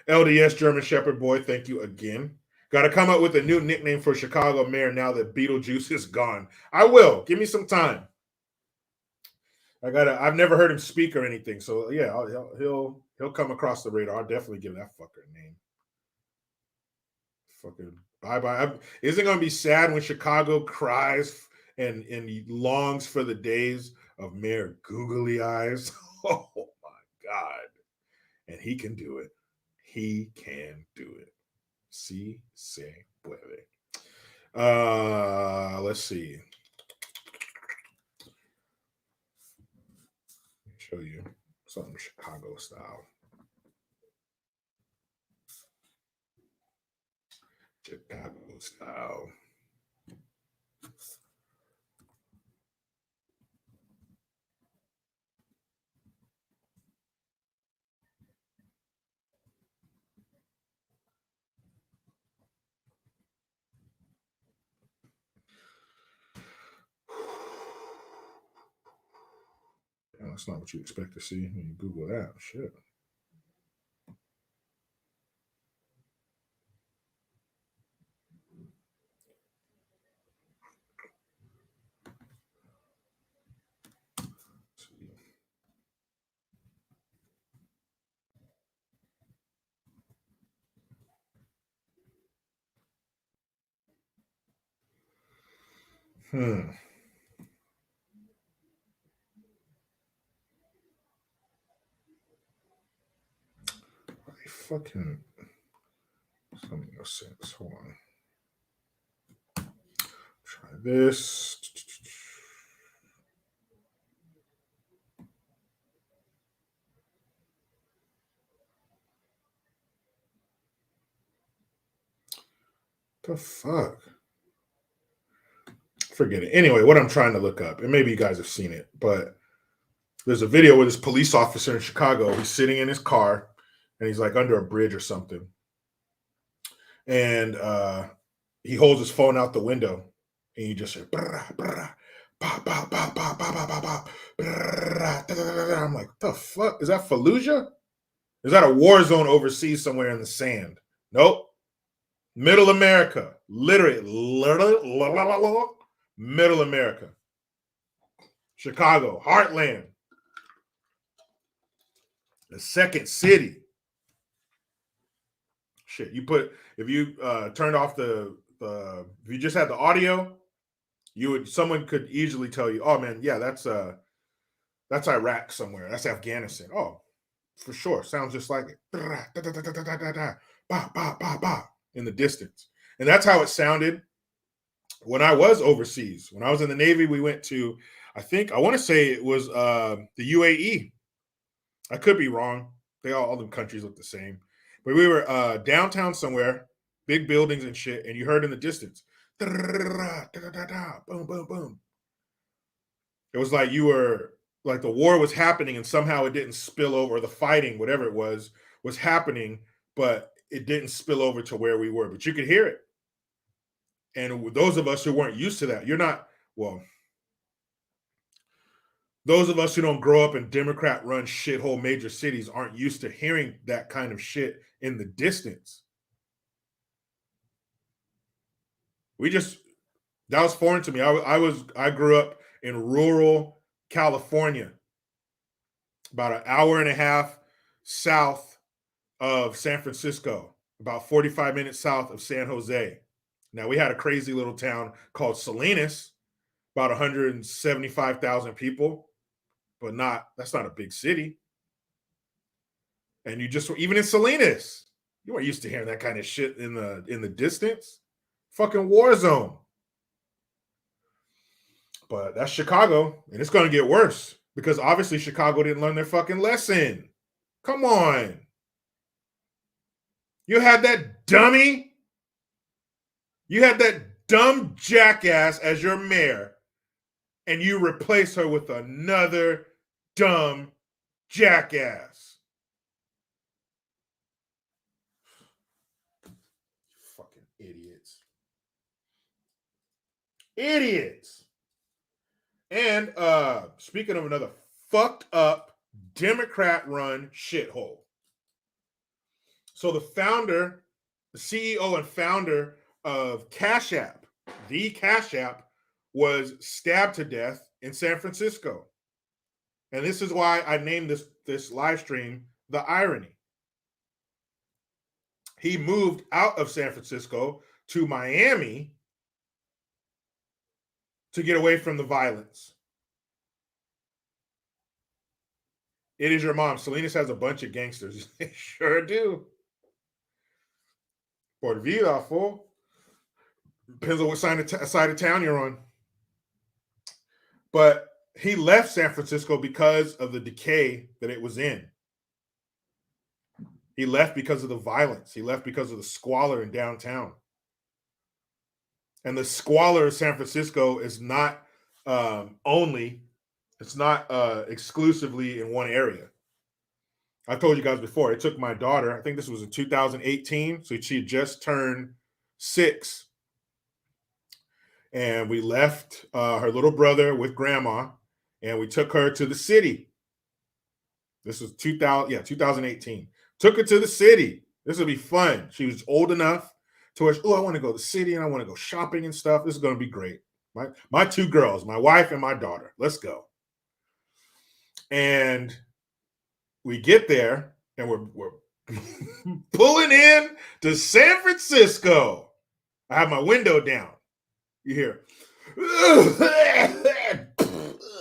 LDS German Shepherd Boy, thank you again. Got to come up with a new nickname for Chicago mayor now that Beetlejuice is gone. I will. Give me some time. I've never heard him speak or anything, so yeah, he'll come across the radar. I'll definitely give that fucker a name. Fucking bye. Isn't it gonna be sad when Chicago cries and he longs for the days of Mayor Googly Eyes? Oh my God! And he can do it. He can do it. Si se puede. Let's see. Show you something Chicago style. Chicago style. That's not what you expect to see when you Google that. Shit. Fucking, that makes no sense. Hold on. Try this. The fuck? Forget it. Anyway, what I'm trying to look up, and maybe you guys have seen it, but there's a video with this police officer in Chicago. He's sitting in his car, and he's like under a bridge or something. And he holds his phone out the window, and he just says, brah, brah, bah, bah, bah, bah, bah, bah, bah, bah, brah, da, da, da, da. I'm like, what the fuck? Is that Fallujah? Is that a war zone overseas somewhere in the sand? Nope. Middle America. Literally, Middle America. Chicago, heartland. The second city. Shit, if you turned off if you just had the audio, someone could easily tell you, oh man, yeah, that's Iraq somewhere. That's Afghanistan. Oh, for sure. Sounds just like it. In the distance. And that's how it sounded when I was overseas. When I was in the Navy, we went to, I want to say it was the UAE. I could be wrong. All the countries look the same. But we were downtown somewhere, big buildings and shit, and you heard in the distance, boom, boom, boom. It was like you were, like the war was happening and somehow it didn't spill over, or the fighting, whatever it was happening, but it didn't spill over to where we were. But you could hear it. And those of us who weren't used to that, those of us who don't grow up in Democrat-run shithole major cities aren't used to hearing that kind of shit in the distance. That was foreign to me. I grew up in rural California, about an hour and a half south of San Francisco, about 45 minutes south of San Jose. Now, we had a crazy little town called Salinas, about 175,000 people. But that's not a big city. And even in Salinas, You weren't used to hearing that kind of shit in the distance. Fucking war zone. But that's Chicago, and it's going to get worse because obviously Chicago didn't learn their fucking lesson. Come on. You had that dummy. You had that dumb jackass as your mayor, and you replace her with another dumb jackass. Fucking idiots. Idiots. And speaking of another fucked up Democrat-run shithole. So the founder, the CEO and founder of Cash App, the Cash App, was stabbed to death in San Francisco. And this is why I named this live stream The Irony. He moved out of San Francisco to Miami to get away from the violence. It is your mom. Salinas has a bunch of gangsters. They sure do. Por vida, fool. Depends on what side of town you're on. But he left San Francisco because of the decay that it was in. He left because of the violence. He left because of the squalor in downtown. And the squalor of San Francisco is not exclusively in one area. I told you guys before, it took my daughter, I think this was in 2018, so she just turned 6. And we left her little brother with grandma, and we took her to the city. This was 2018. Took her to the city. This will be fun. She was old enough to where, I want to go to the city and I want to go shopping and stuff. This is going to be great. My 2 girls, my wife and my daughter. Let's go. And we get there and we're pulling in to San Francisco. I have my window down. You hear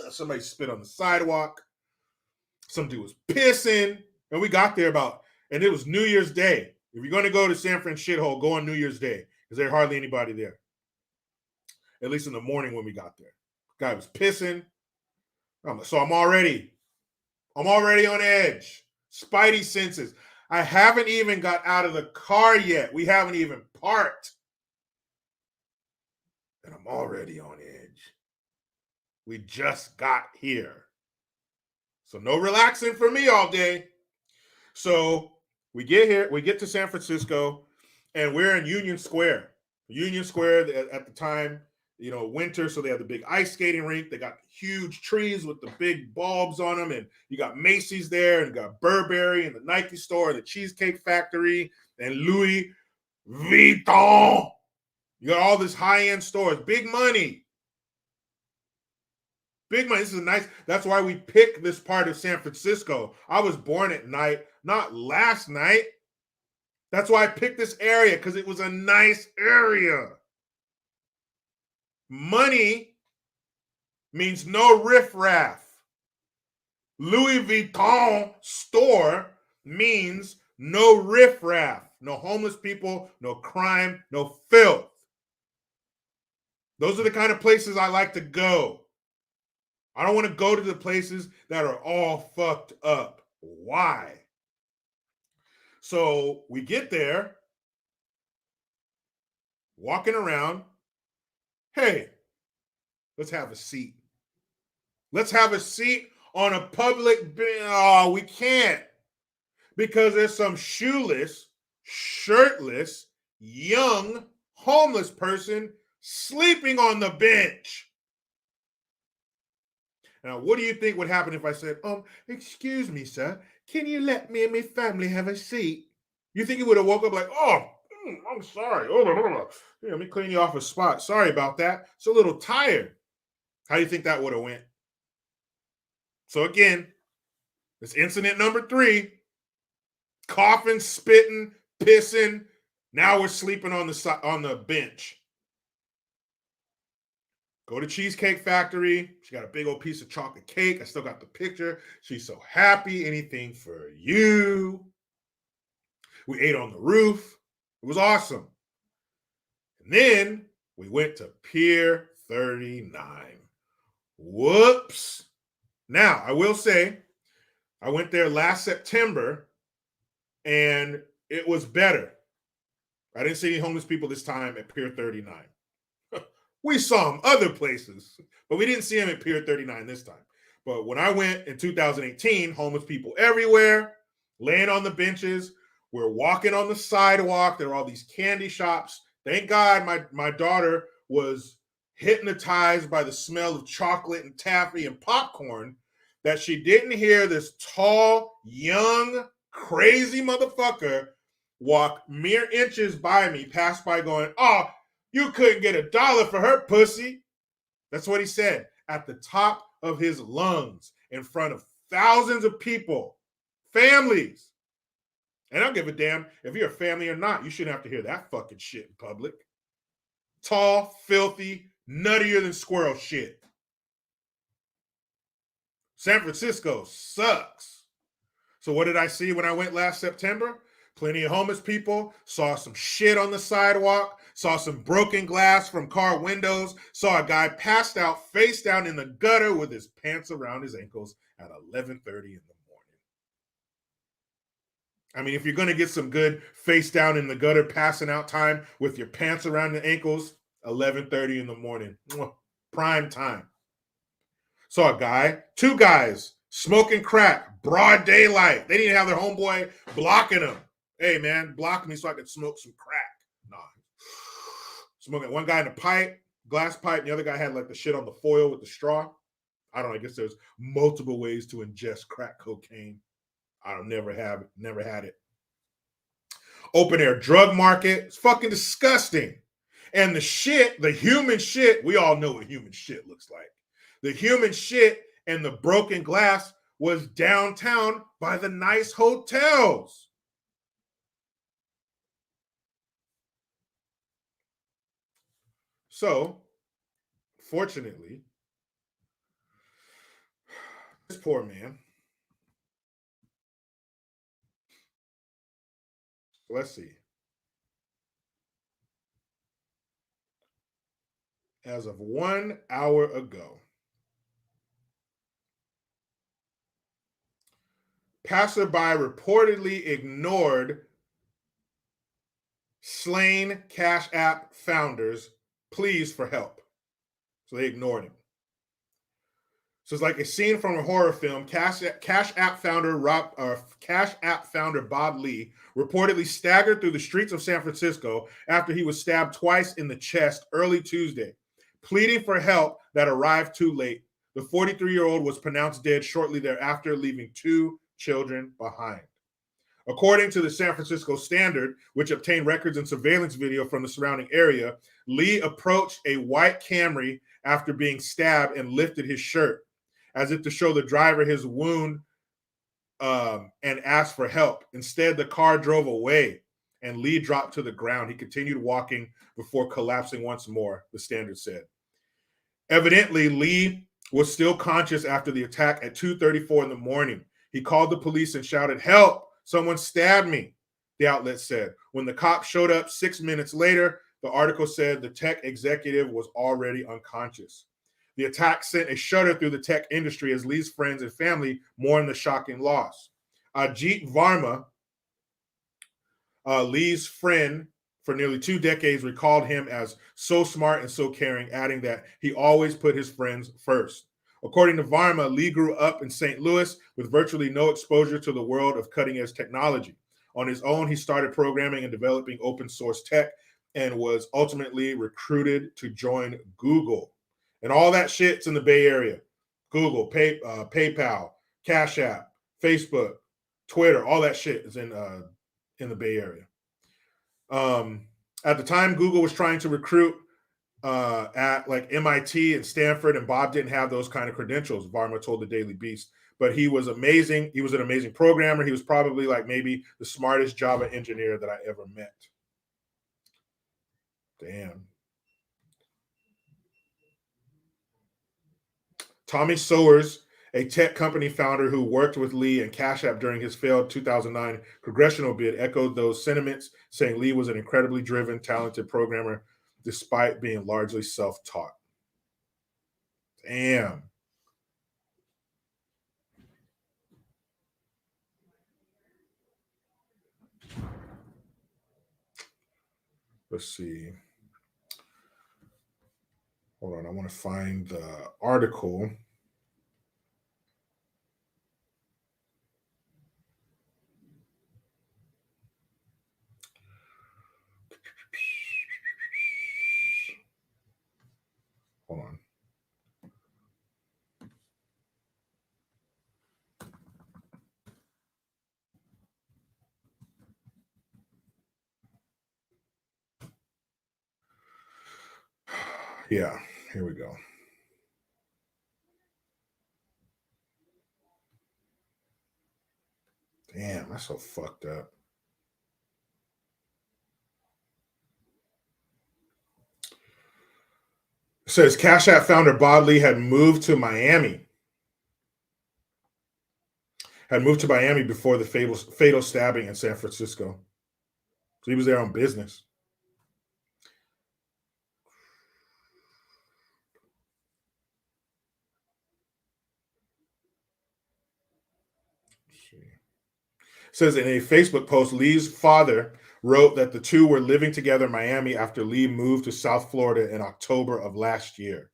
somebody spit on the sidewalk. Some dude was pissing. And we got there and it was New Year's Day. If you're going to go to San Fran shithole, go on New Year's Day because there's hardly anybody there. At least in the morning when we got there. Guy was pissing. So I'm already on edge. Spidey senses. I haven't even got out of the car yet. We haven't even parked. And I'm already on edge. We just got here. So no relaxing for me all day. So we get here, we get to San Francisco, and we're in Union Square. Union Square at the time, winter, so they have the big ice skating rink. They got huge trees with the big bulbs on them, and you got Macy's there, and you got Burberry, and the Nike store, and the Cheesecake Factory, and Louis Vuitton. You got all this high-end stores, big money. Big money. This is nice. That's why we picked this part of San Francisco. I was born at night, not last night. That's why I picked this area, because it was a nice area. Money means no riffraff. Louis Vuitton store means no riffraff. No homeless people, no crime, no filth. Those are the kind of places I like to go. I don't want to go to the places that are all fucked up. Why? So we get there, walking around. Hey, let's have a seat. Let's have a seat on a public bench. Oh, we can't. Because there's some shoeless, shirtless, young, homeless person sleeping on the bench. Now, what do you think would happen if I said, excuse me, sir, can you let me and my family have a seat? You think he would have woke up like, I'm sorry. Let me clean you off a spot. Sorry about that. It's a little tired. How do you think that would have went? So again, it's incident number 3. Coughing, spitting, pissing. Now we're sleeping on the bench. Go to Cheesecake Factory. She got a big old piece of chocolate cake. I still got the picture. She's so happy. Anything for you. We ate on the roof. It was awesome. And then we went to Pier 39. Whoops. Now, I will say, I went there last September and it was better. I didn't see any homeless people this time at Pier 39. We saw them other places, but we didn't see them at Pier 39 this time. But when I went in 2018, homeless people everywhere, laying on the benches. We're walking on the sidewalk. There are all these candy shops. Thank God my daughter was hypnotized by the smell of chocolate and taffy and popcorn that she didn't hear this tall, young, crazy motherfucker walk mere inches by me, pass by going, "Oh, you couldn't get $1 for her pussy." That's what he said at the top of his lungs in front of thousands of people, families. And I don't give a damn if you're a family or not. You shouldn't have to hear that fucking shit in public. Tall, filthy, nuttier than squirrel shit. San Francisco sucks. So what did I see when I went last September? Plenty of homeless people, saw some shit on the sidewalk, saw some broken glass from car windows, saw a guy passed out face down in the gutter with his pants around his ankles at 11:30 in the morning. I mean, if you're going to get some good face down in the gutter passing out time with your pants around the ankles, 11:30 in the morning, prime time. Saw a guy, two guys, smoking crack, broad daylight. They didn't have their homeboy blocking them. Hey, man, block me so I could smoke some crack. Nah. Smoking one guy in a pipe, glass pipe, and the other guy had like the shit on the foil with the straw. I don't know. I guess there's multiple ways to ingest crack cocaine. I don't never had it. Open air drug market. It's fucking disgusting. And the shit, the human shit, we all know what human shit looks like. The human shit and the broken glass was downtown by the nice hotels. So, fortunately, this poor man, let's see. As of 1 hour ago, passerby reportedly ignored slain Cash App founders' pleas for help. So they ignored him. So it's like a scene from a horror film. Cash App founder Bob Lee reportedly staggered through the streets of San Francisco after he was stabbed twice in the chest early Tuesday, pleading for help that arrived too late. The 43-year-old was pronounced dead shortly thereafter, leaving 2 children behind. According to the San Francisco Standard, which obtained records and surveillance video from the surrounding area, Lee approached a white Camry after being stabbed and lifted his shirt, as if to show the driver his wound and asked for help. Instead, the car drove away and Lee dropped to the ground. He continued walking before collapsing once more, the Standard said. Evidently, Lee was still conscious after the attack at 2:34 in the morning. He called the police and shouted, "Help! Someone stabbed me," the outlet said. When the cops showed up 6 minutes later, the article said the tech executive was already unconscious. The attack sent a shudder through the tech industry as Lee's friends and family mourned the shocking loss. Ajit Varma, Lee's friend for nearly 2 decades, recalled him as so smart and so caring, adding that he always put his friends first. According to Varma, Lee grew up in St. Louis with virtually no exposure to the world of cutting-edge technology. On his own, he started programming and developing open source tech and was ultimately recruited to join Google. And all that shit's in the Bay Area. Google, PayPal, Cash App, Facebook, Twitter, all that shit is in the Bay Area. At the time, Google was trying to recruit at like MIT and Stanford, and Bob didn't have those kind of credentials, Varma told the Daily Beast. But he was amazing. He was an amazing programmer. He was probably like maybe the smartest Java engineer that I ever met. Damn. Tommy Sowers, a tech company founder who worked with Lee and Cash App during his failed 2009 congressional bid, echoed those sentiments, saying Lee was an incredibly driven, talented programmer despite being largely self-taught. Damn. Let's see. Hold on, I want to find the article. Hold on. Yeah, here we go. Damn, that's so fucked up. It says Cash App founder Bob Lee had moved to Miami. Before the fatal stabbing in San Francisco. So he was there on business. It says in a Facebook post, Lee's father wrote that the two were living together in Miami after Lee moved to South Florida in October of last year.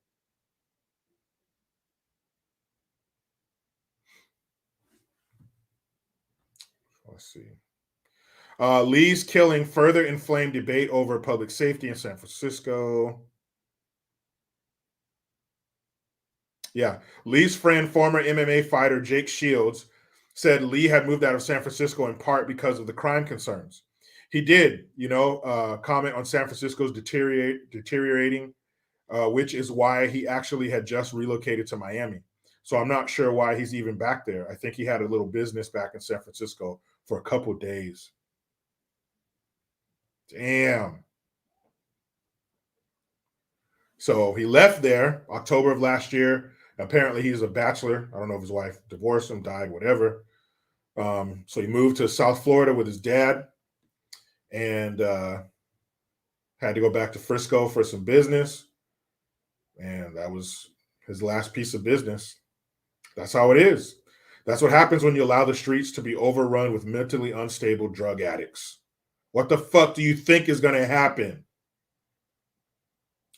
Let's see. Lee's killing further inflamed debate over public safety in San Francisco. Yeah. Lee's friend, former MMA fighter Jake Shields, said Lee had moved out of San Francisco in part because of the crime concerns. He did, comment on San Francisco's deteriorating, which is why he actually had just relocated to Miami. So I'm not sure why he's even back there. I think he had a little business back in San Francisco for a couple days. Damn. So he left there October of last year. Apparently he's a bachelor. I don't know if his wife divorced him, died, whatever. So he moved to South Florida with his dad and had to go back to Frisco for some business. And that was his last piece of business. That's how it is. That's what happens when you allow the streets to be overrun with mentally unstable drug addicts. What the fuck do you think is going to happen?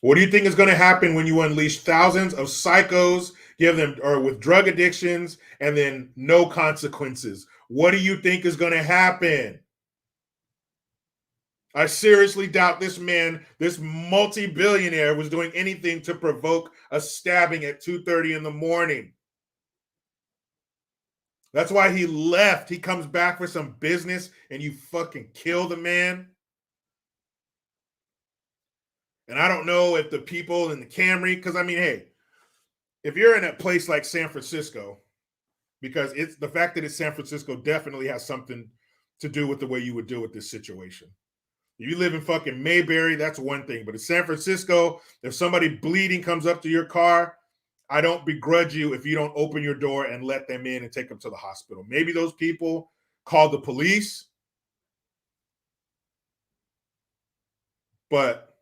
What do you think is going to happen when you unleash thousands of psychos, with drug addictions, and then no consequences? What do you think is going to happen? I seriously doubt this man, this multi-billionaire, was doing anything to provoke a stabbing at 2:30 in the morning. That's why he left. He comes back for some business and you fucking kill the man. And I don't know if the people in the Camry, because I mean, hey, if you're in a place like San Francisco, because it's the fact that it's San Francisco definitely has something to do with the way you would deal with this situation. If you live in fucking Mayberry, that's one thing. But in San Francisco, if somebody bleeding comes up to your car, I don't begrudge you if you don't open your door and let them in and take them to the hospital. Maybe those people called the police, but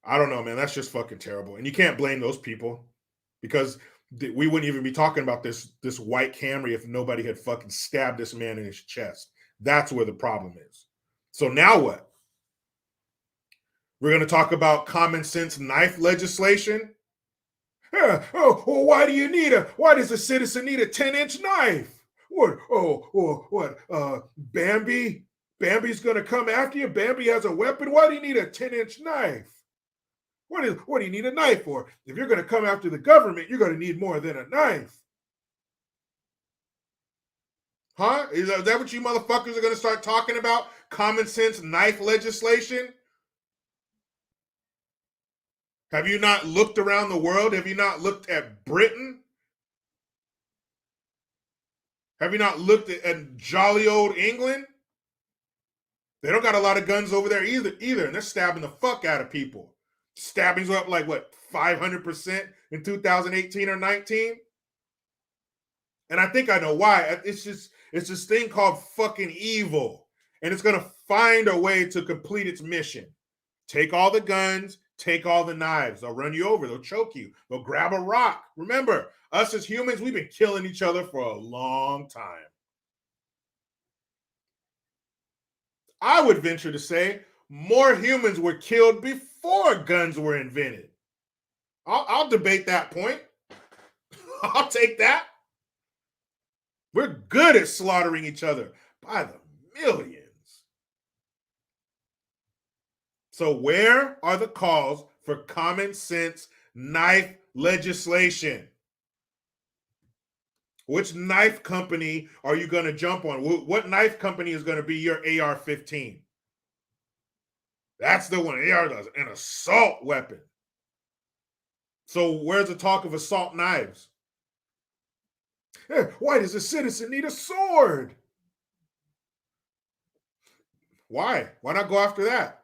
I don't know, man. That's just fucking terrible. And you can't blame those people because we wouldn't even be talking about this white Camry if nobody had fucking stabbed this man in his chest. That's where the problem is. So now what? We're going to talk about common sense knife legislation. Why does a citizen need a 10-inch knife? Bambi? Bambi's going to come after you? Bambi has a weapon? Why do you need a 10-inch knife? What do you need a knife for? If you're going to come after the government, you're going to need more than a knife. Huh? Is that what you motherfuckers are going to start talking about? Common sense knife legislation? Have you not looked around the world? Have you not looked at Britain? Have you not looked at jolly old England? They don't got a lot of guns over there either, and they're stabbing the fuck out of people. Stabbings were up like, 500% in 2018 or 19? And I think I know why. It's this thing called fucking evil. And it's going to find a way to complete its mission. Take all the guns, take all the knives. They'll run you over. They'll choke you. They'll grab a rock. Remember, us as humans, we've been killing each other for a long time. I would venture to say more humans were killed before guns were invented. I'll debate that point. I'll take that. We're good at slaughtering each other by the millions. So where are the calls for common sense knife legislation? Which knife company are you going to jump on? What knife company is going to be your AR-15? That's the one. AR does an assault weapon. So where's the talk of assault knives? Why does a citizen need a sword? Why? Why not go after that?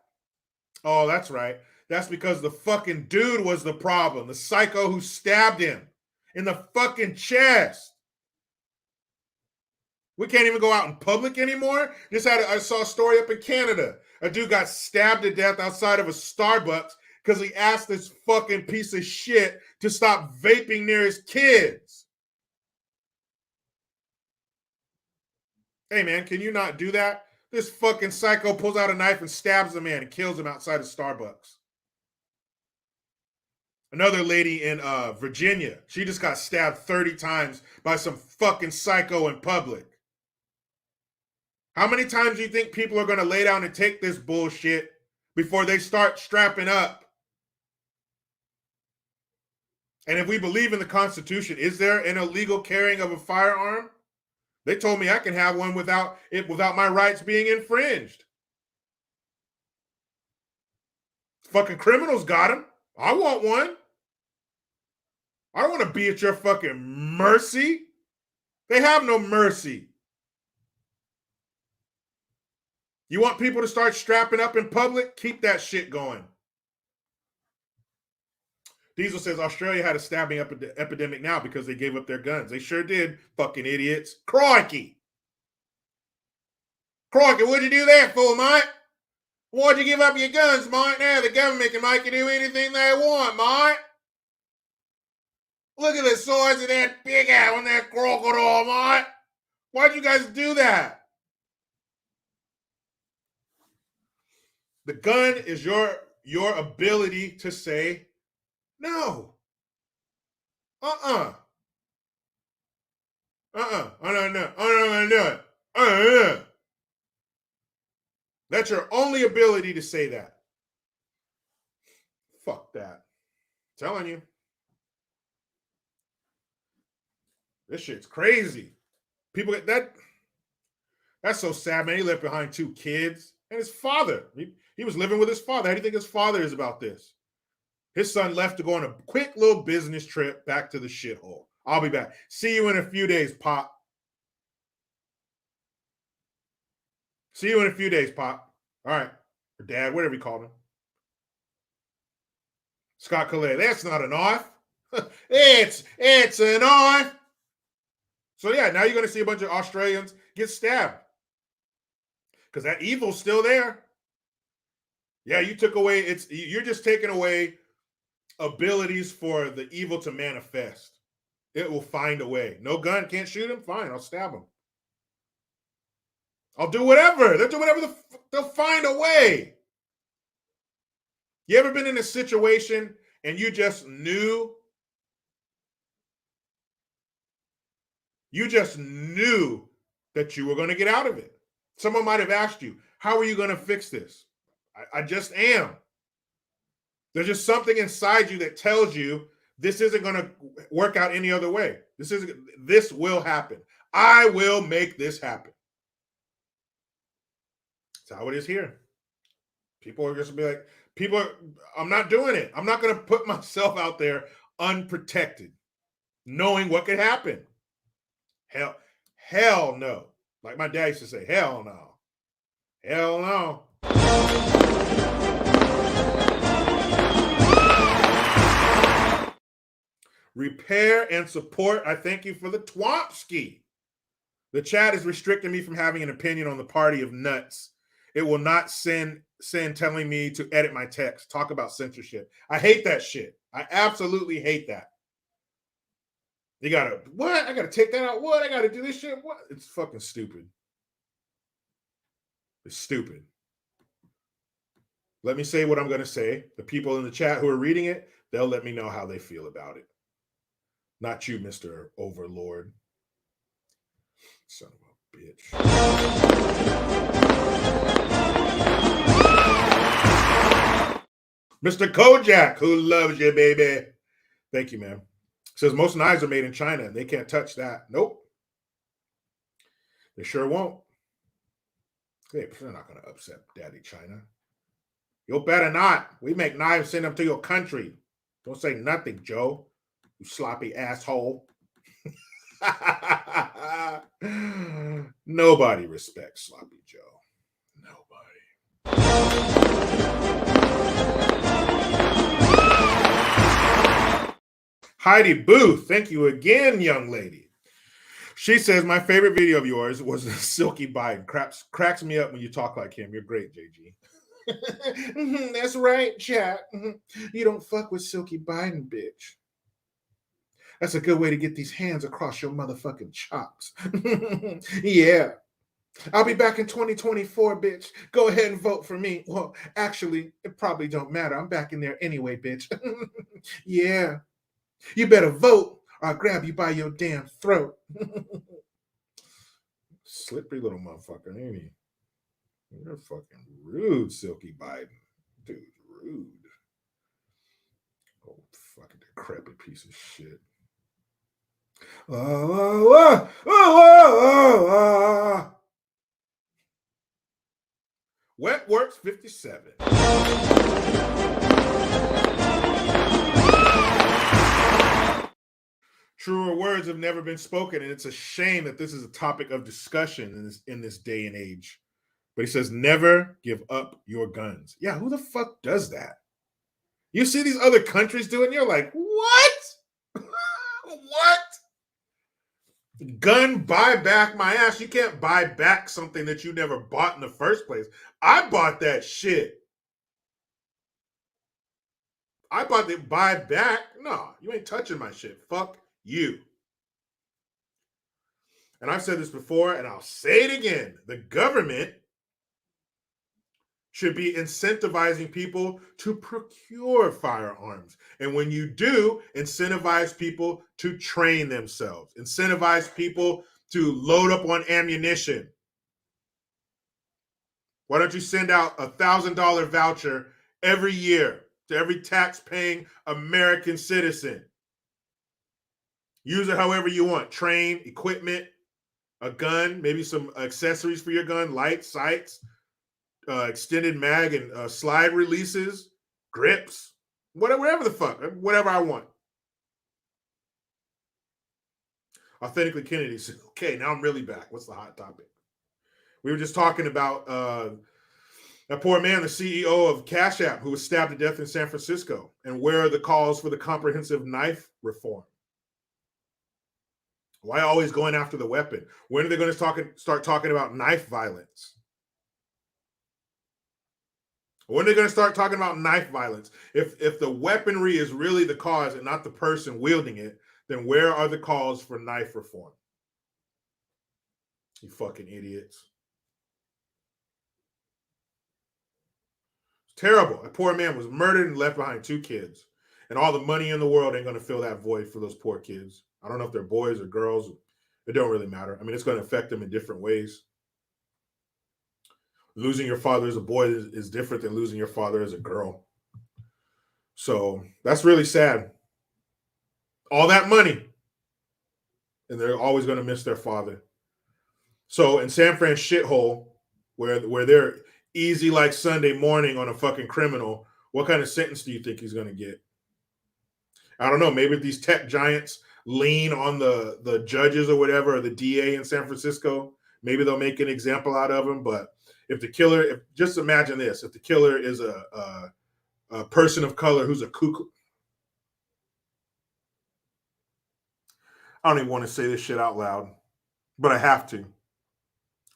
Oh, that's right. That's because the fucking dude was the problem. The psycho who stabbed him in the fucking chest. We can't even go out in public anymore. I saw a story up in Canada. A dude got stabbed to death outside of a Starbucks because he asked this fucking piece of shit to stop vaping near his kids. Hey, man, can you not do that? This fucking psycho pulls out a knife and stabs the man and kills him outside of Starbucks. Another lady in Virginia, she just got stabbed 30 times by some fucking psycho in public. How many times do you think people are going to lay down and take this bullshit before they start strapping up? And if we believe in the Constitution, is there an illegal carrying of a firearm? They told me I can have one without my rights being infringed. Fucking criminals got them. I want one. I don't want to be at your fucking mercy. They have no mercy. You want people to start strapping up in public? Keep that shit going. Diesel says Australia had a stabbing epidemic now because they gave up their guns. They sure did, fucking idiots. Crikey. Crikey, what'd you do that for, mate? Why'd you give up your guns, mate? Now the government can make you do anything they want, mate. Look at the size of that big owl and that crocodile, mate. Why'd you guys do that? The gun is your ability to say no. I'm not gonna do it. That's your only ability to say that. Fuck that. I'm telling you. This shit's crazy. People get that. That's so sad, man. He left behind 2 kids and his father. He was living with his father. How do you think his father is about this? His son left to go on a quick little business trip back to the shithole. I'll be back. See you in a few days, Pop. See you in a few days, Pop. All right. Or Dad, whatever you call him. Scott Calais. That's not a knife. It's a knife. So yeah, now you're going to see a bunch of Australians get stabbed. Because that evil's still there. Yeah, you're just taking away abilities for the evil to manifest. It will find a way. No gun, can't shoot him? Fine, I'll stab him. I'll do whatever. They'll do whatever. They'll find a way. You ever been in a situation and you just knew? You just knew that you were going to get out of it. Someone might have asked you, how are you going to fix this? I just am. There's just something inside you that tells you this isn't going to work out any other way. This will happen. I will make this happen. That's how it is here. People are just going to be like, I'm not doing it. I'm not going to put myself out there unprotected, knowing what could happen. Hell no. Like my dad used to say, hell no. Hell no. Repair and support. I thank you for the Twompski. The chat is restricting me from having an opinion on the party of nuts. It will not send telling me to edit my text. Talk about censorship. I hate that shit. I absolutely hate that. You gotta, what? I gotta take that out. What? I gotta do this shit. What? It's fucking stupid. It's stupid. Let me say what I'm gonna say. The people in the chat who are reading it, they'll let me know how they feel about it. Not you, Mr. Overlord. Son of a bitch. Mr. Kojak, who loves you, baby. Thank you, man. Says most knives are made in China and they can't touch that. Nope. They sure won't. They're not going to upset Daddy China. You better not. We make knives, send them to your country. Don't say nothing, Joe. You sloppy asshole. Nobody respects Sloppy Joe. Nobody. Heidi Booth, thank you again, young lady. She says, my favorite video of yours was Silky Biden. Cracks me up when you talk like him. You're great, JG. That's right, chat. You don't fuck with Silky Biden, bitch. That's a good way to get these hands across your motherfucking chops. Yeah. I'll be back in 2024, bitch. Go ahead and vote for me. Well, actually, it probably don't matter. I'm back in there anyway, bitch. Yeah. You better vote or I'll grab you by your damn throat. Slippery little motherfucker, ain't he? You're fucking rude, Silky Biden. Dude, rude. Oh, fucking decrepit piece of shit. Wet Works 57. Truer words have never been spoken, and it's a shame that this is a topic of discussion in this day and age. But he says, never give up your guns. Yeah, who the fuck does that? You see these other countries doing it, you're like, what? What? Gun buyback my ass. You can't buy back something that you never bought in the first place. I bought that shit. I bought the buyback. No, you ain't touching my shit. Fuck you. And I've said this before, and I'll say it again. The government should be incentivizing people to procure firearms. And when you do, incentivize people to train themselves. Incentivize people to load up on ammunition. Why don't you send out a $1,000 voucher every year to every tax-paying American citizen? Use it however you want. Train, equipment, a gun, maybe some accessories for your gun, lights, sights, extended mag and slide releases, grips, whatever the fuck, whatever I want. Authentically Kennedy said, okay, now I'm really back. What's the hot topic? We were just talking about that poor man, the CEO of Cash App, who was stabbed to death in San Francisco. And where are the calls for the comprehensive knife reform? Why always going after the weapon? When are they going to start talking about knife violence? When are they going to start talking about knife violence? If the weaponry is really the cause and not the person wielding it, then where are the calls for knife reform? You fucking idiots. It's terrible. A poor man was murdered and left behind 2 kids. And all the money in the world ain't going to fill that void for those poor kids. I don't know if they're boys or girls. It don't really matter. I mean, it's going to affect them in different ways. Losing your father as a boy is different than losing your father as a girl. So that's really sad. All that money, and they're always going to miss their father. So in San Fran shithole, where they're easy like Sunday morning on a fucking criminal, what kind of sentence do you think he's going to get? I don't know. Maybe if these tech giants lean on the judges or whatever, or the DA in San Francisco, maybe they'll make an example out of him. But if the killer, just imagine this, if the killer is a person of color who's a Ku I don't even want to say this shit out loud, but I have to.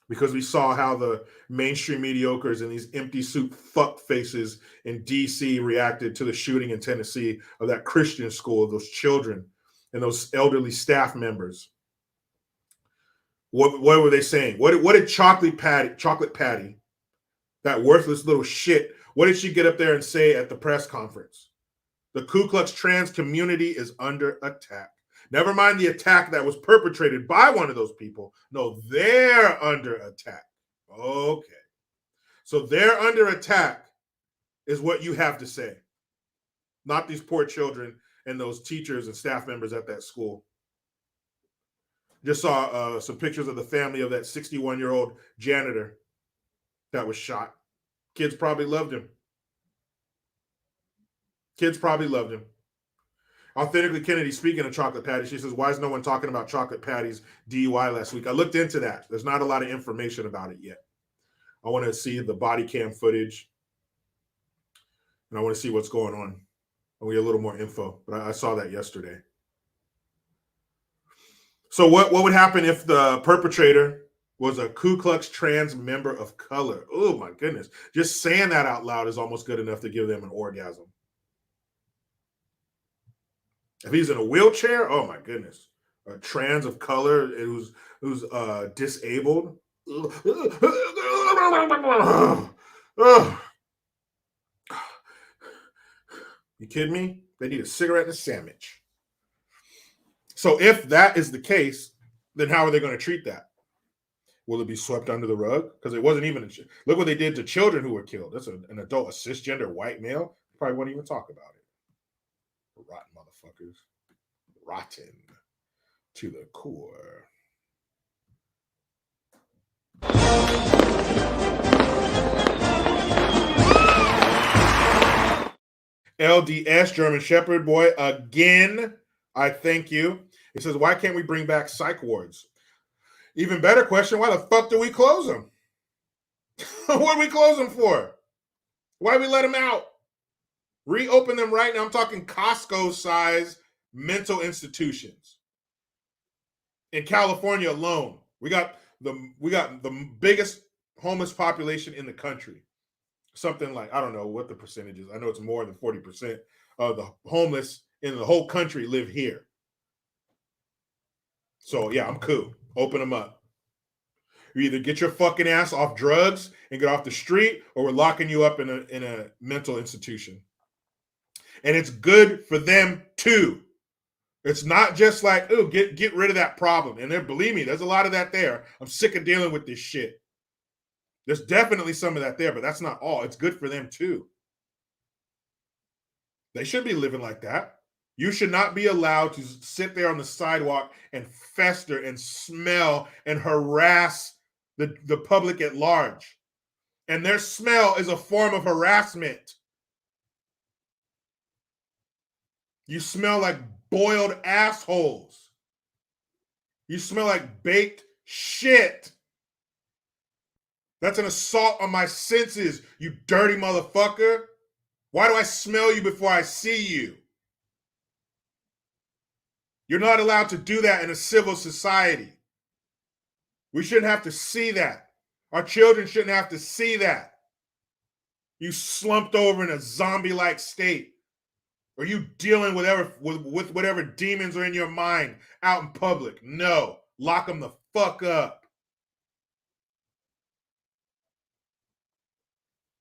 Because we saw how the mainstream mediocres and these empty soup fuck faces in DC reacted to the shooting in Tennessee of that Christian school, of those children and those elderly staff members. What were they saying? What did Chocolate Patty, that worthless little shit, what did she get up there and say at the press conference? The Ku Klux trans community is under attack. Never mind the attack that was perpetrated by one of those people. No, they're under attack. Okay. So they're under attack is what you have to say. Not these poor children and those teachers and staff members at that school. Just saw some pictures of the family of that 61-year-old janitor that was shot. Kids probably loved him. Kids probably loved him. Authentically Kennedy, speaking of Chocolate Patty, she says, why is no one talking about Chocolate Patty's DUI last week? I looked into that. There's not a lot of information about it yet. I want to see the body cam footage. And I want to see what's going on. I get a little more info. But I saw that yesterday. So what would happen if the perpetrator was a Ku Klux trans member of color? Oh, my goodness. Just saying that out loud is almost good enough to give them an orgasm. If he's in a wheelchair, oh my goodness, a trans of color who's disabled. You kidding me? They need a cigarette and a sandwich. So if that is the case, then how are they going to treat that? Will it be swept under the rug? Because it wasn't even. Look what they did to children who were killed. That's an adult, a cisgender white male. Probably won't even talk about it. Rotten motherfuckers. Rotten to the core. LDS, German Shepherd boy, again, I thank you. He says, why can't we bring back psych wards? Even better question, why the fuck do we close them? What do we close them for? Why do we let them out? Reopen them right now. I'm talking Costco-size mental institutions. In California alone, we got the biggest homeless population in the country. Something like, I don't know what the percentage is. I know it's more than 40% of the homeless in the whole country live here. So yeah, I'm cool. Open them up. You either get your fucking ass off drugs and get off the street, or we're locking you up in a mental institution. And it's good for them too. It's not just like, oh, get rid of that problem. And believe me, there's a lot of that there. I'm sick of dealing with this shit. There's definitely some of that there, but that's not all. It's good for them too. They should be living like that. You should not be allowed to sit there on the sidewalk and fester and smell and harass the public at large. And their smell is a form of harassment. You smell like boiled assholes. You smell like baked shit. That's an assault on my senses, you dirty motherfucker. Why do I smell you before I see you? You're not allowed to do that in a civil society. We shouldn't have to see that. Our children shouldn't have to see that. You slumped over in a zombie-like state. Are you dealing with whatever demons are in your mind out in public? No. Lock them the fuck up.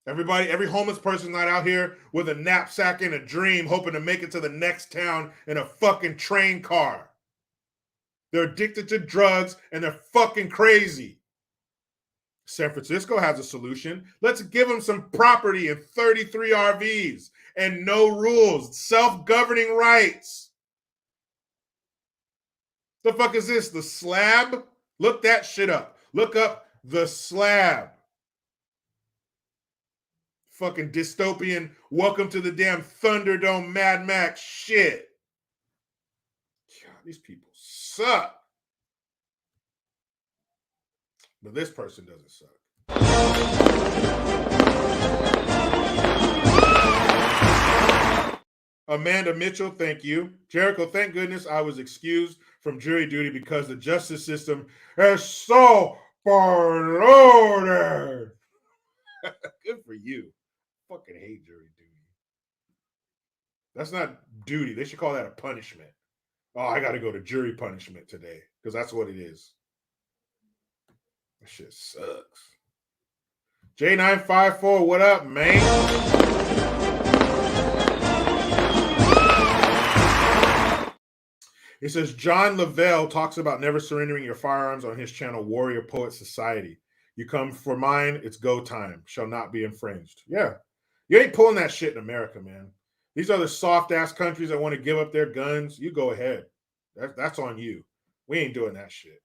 Every homeless person not out here with a knapsack and a dream hoping to make it to the next town in a fucking train car. They're addicted to drugs and they're fucking crazy. San Francisco has a solution. Let's give them some property and 33 RVs and no rules, self-governing rights. The fuck is this? The Slab? Look that shit up. Look up The Slab. Fucking dystopian, welcome to the damn Thunderdome Mad Max shit. God, these people suck. But this person doesn't suck. Amanda Mitchell, thank you. Jericho, thank goodness I was excused from jury duty because the justice system is so polluted. Good for you. Fucking hate jury duty. That's not duty. They should call that a punishment. Oh, I got to go to jury punishment today because that's what it is. That shit sucks. J954, what up, man? It says John Lavelle talks about never surrendering your firearms on his channel, Warrior Poet Society. You come for mine, it's go time. Shall not be infringed. Yeah. You ain't pulling that shit in America, man. These are the soft-ass countries that want to give up their guns. You go ahead. That's on you. We ain't doing that shit.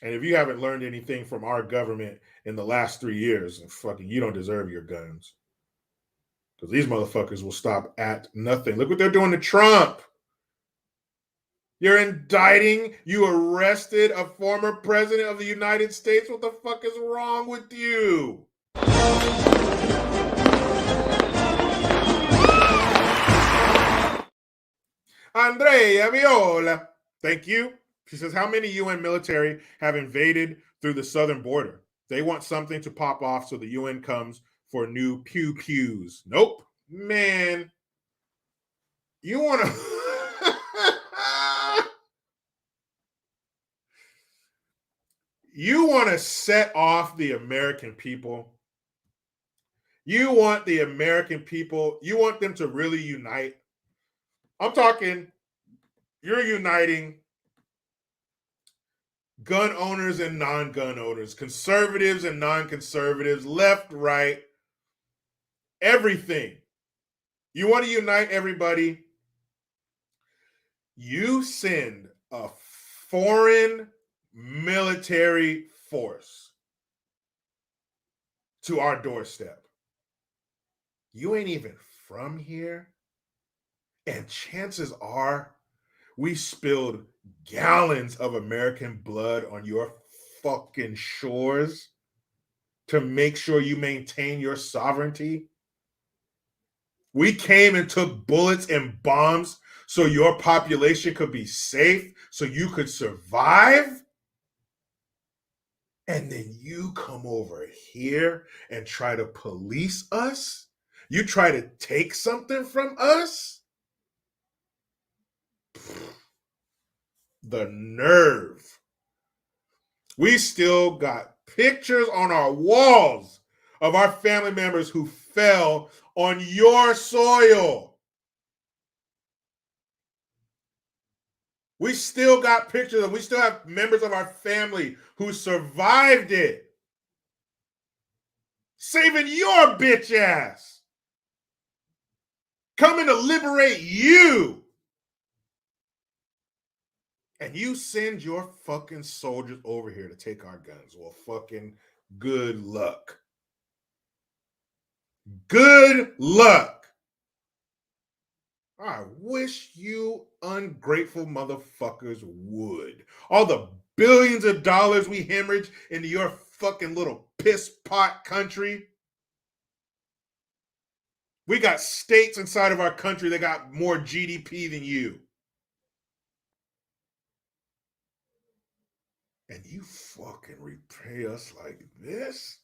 And if you haven't learned anything from our government in the last 3 years, fucking you don't deserve your guns. Because these motherfuckers will stop at nothing. Look what they're doing to Trump. You're indicting, you arrested a former president of the United States. What the fuck is wrong with you? Andrea Viola, thank you. She says, how many UN military have invaded through the southern border? They want something to pop off, so the UN comes for new pew-pews. Nope. Man, you want to... You want to set off the American people. You want the American people, you want them to really unite. I'm talking, you're uniting gun owners and non-gun owners, conservatives and non-conservatives, left, right, everything. You want to unite everybody. You send a foreign military force to our doorstep. You ain't even from here. And chances are we spilled gallons of American blood on your fucking shores to make sure you maintain your sovereignty. We came and took bullets and bombs so your population could be safe, so you could survive. And then you come over here and try to police us? You try to take something from us? The nerve. We still got pictures on our walls of our family members who fell on your soil. We still got pictures, and we still have members of our family who survived it. Saving your bitch ass. Coming to liberate you. And you send your fucking soldiers over here to take our guns. Well, fucking good luck. Good luck. I wish you ungrateful motherfuckers would. All the billions of dollars we hemorrhage into your fucking little piss pot country. We got states inside of our country that got more GDP than you. And you fucking repay us like this?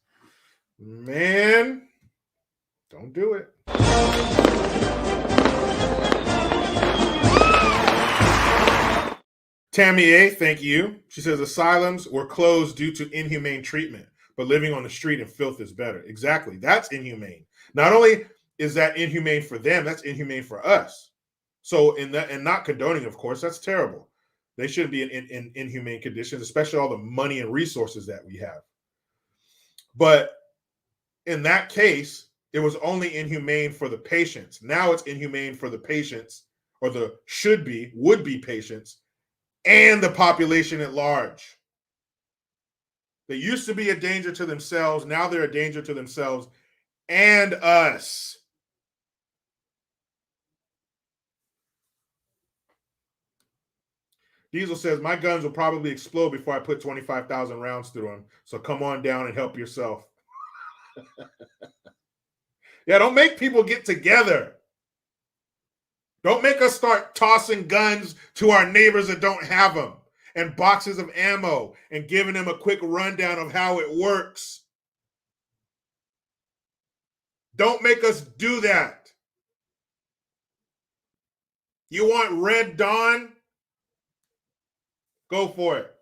Man, don't do it. Tammy A, thank you. She says asylums were closed due to inhumane treatment, but living on the street in filth is better. Exactly. That's inhumane. Not only is that inhumane for them, that's inhumane for us. So in that, and not condoning, of course, that's terrible. They shouldn't be in inhumane conditions, especially all the money and resources that we have. But in that case, it was only inhumane for the patients. Now it's inhumane for the patients, or the would-be patients, and the population at large. They used to be a danger to themselves. Now they're a danger to themselves and us. Diesel says, my guns will probably explode before I put 25,000 rounds through them. So come on down and help yourself. Yeah, don't make people get together. Don't make us start tossing guns to our neighbors that don't have them and boxes of ammo and giving them a quick rundown of how it works. Don't make us do that. You want Red Dawn? Go for it.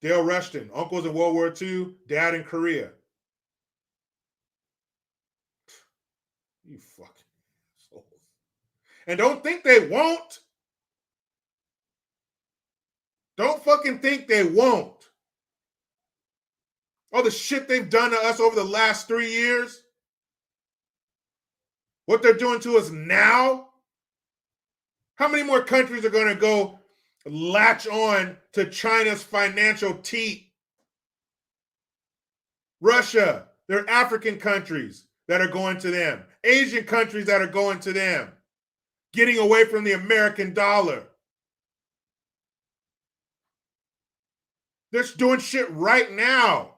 Dale Rushton, uncles in World War II, dad in Korea. You fucking assholes. And don't think they won't. Don't fucking think they won't. All the shit they've done to us over the last 3 years. What they're doing to us now. How many more countries are going to go latch on to China's financial teat? Russia, there are African countries that are going to them. Asian countries that are going to them. Getting away from the American dollar. They're doing shit right now.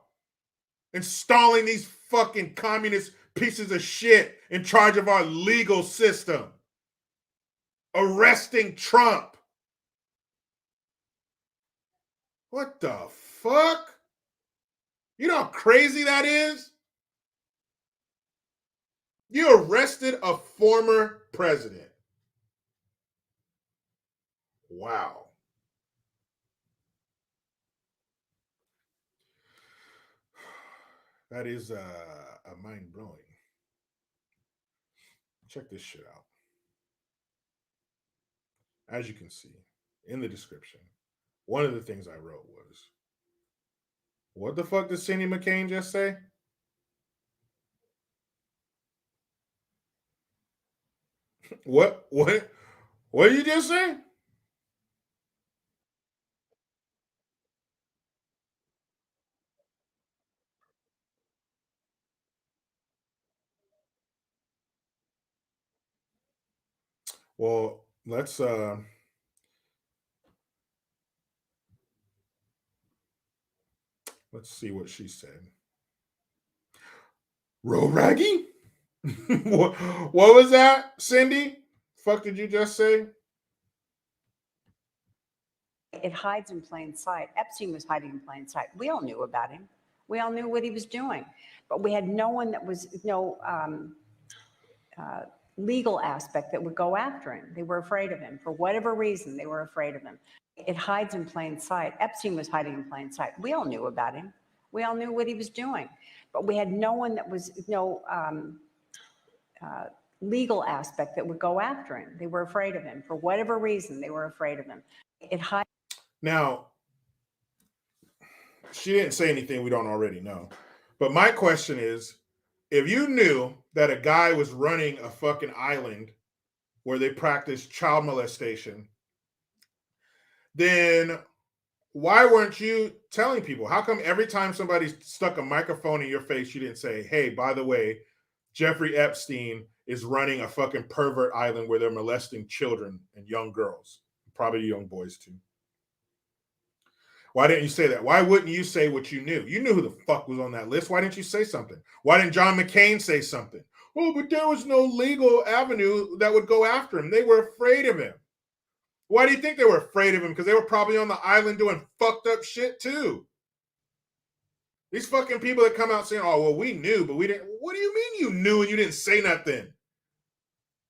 Installing these fucking communist pieces of shit in charge of our legal system. Arresting Trump. What the fuck? You know how crazy that is? You arrested a former president. Wow. That is a mind-blowing. Check this shit out. As you can see in the description, one of the things I wrote was, what the fuck did Cindy McCain just say? What did you just say? Well, let's see what she said. Real raggy? what was that, Cindy? Fuck did you just say? It hides in plain sight. Epstein was hiding in plain sight. We all knew about him. We all knew what he was doing, but we had no one that was legal aspect that would go after him. They were afraid of him. For whatever reason, they were afraid of him. It hides in plain sight. Epstein was hiding in plain sight. We all knew about him. We all knew what he was doing, but we had no one that was legal aspect that would go after him. They were afraid of him. For whatever reason, they were afraid of him. It hides. Now, she didn't say anything we don't already know. But my question is, if you knew that a guy was running a fucking island where they practice child molestation, then why weren't you telling people? How come every time somebody stuck a microphone in your face, you didn't say, hey, by the way, Jeffrey Epstein is running a fucking pervert island where they're molesting children and young girls, probably young boys too. Why didn't you say that? Why wouldn't you say what you knew? You knew who the fuck was on that list. Why didn't you say something? Why didn't John McCain say something? Oh, but there was no legal avenue that would go after him. They were afraid of him. Why do you think they were afraid of him? Because they were probably on the island doing fucked up shit too. These fucking people that come out saying, oh, well, we knew, but we didn't. What do you mean you knew and you didn't say nothing?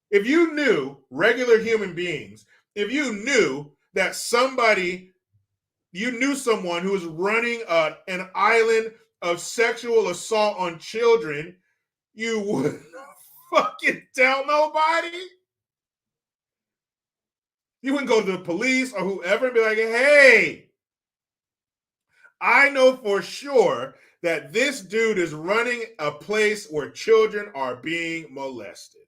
If you knew, regular human beings, if you knew that you knew someone who was running an island of sexual assault on children, you wouldn't fucking tell nobody? You wouldn't go to the police or whoever and be like, hey, I know for sure that this dude is running a place where children are being molested.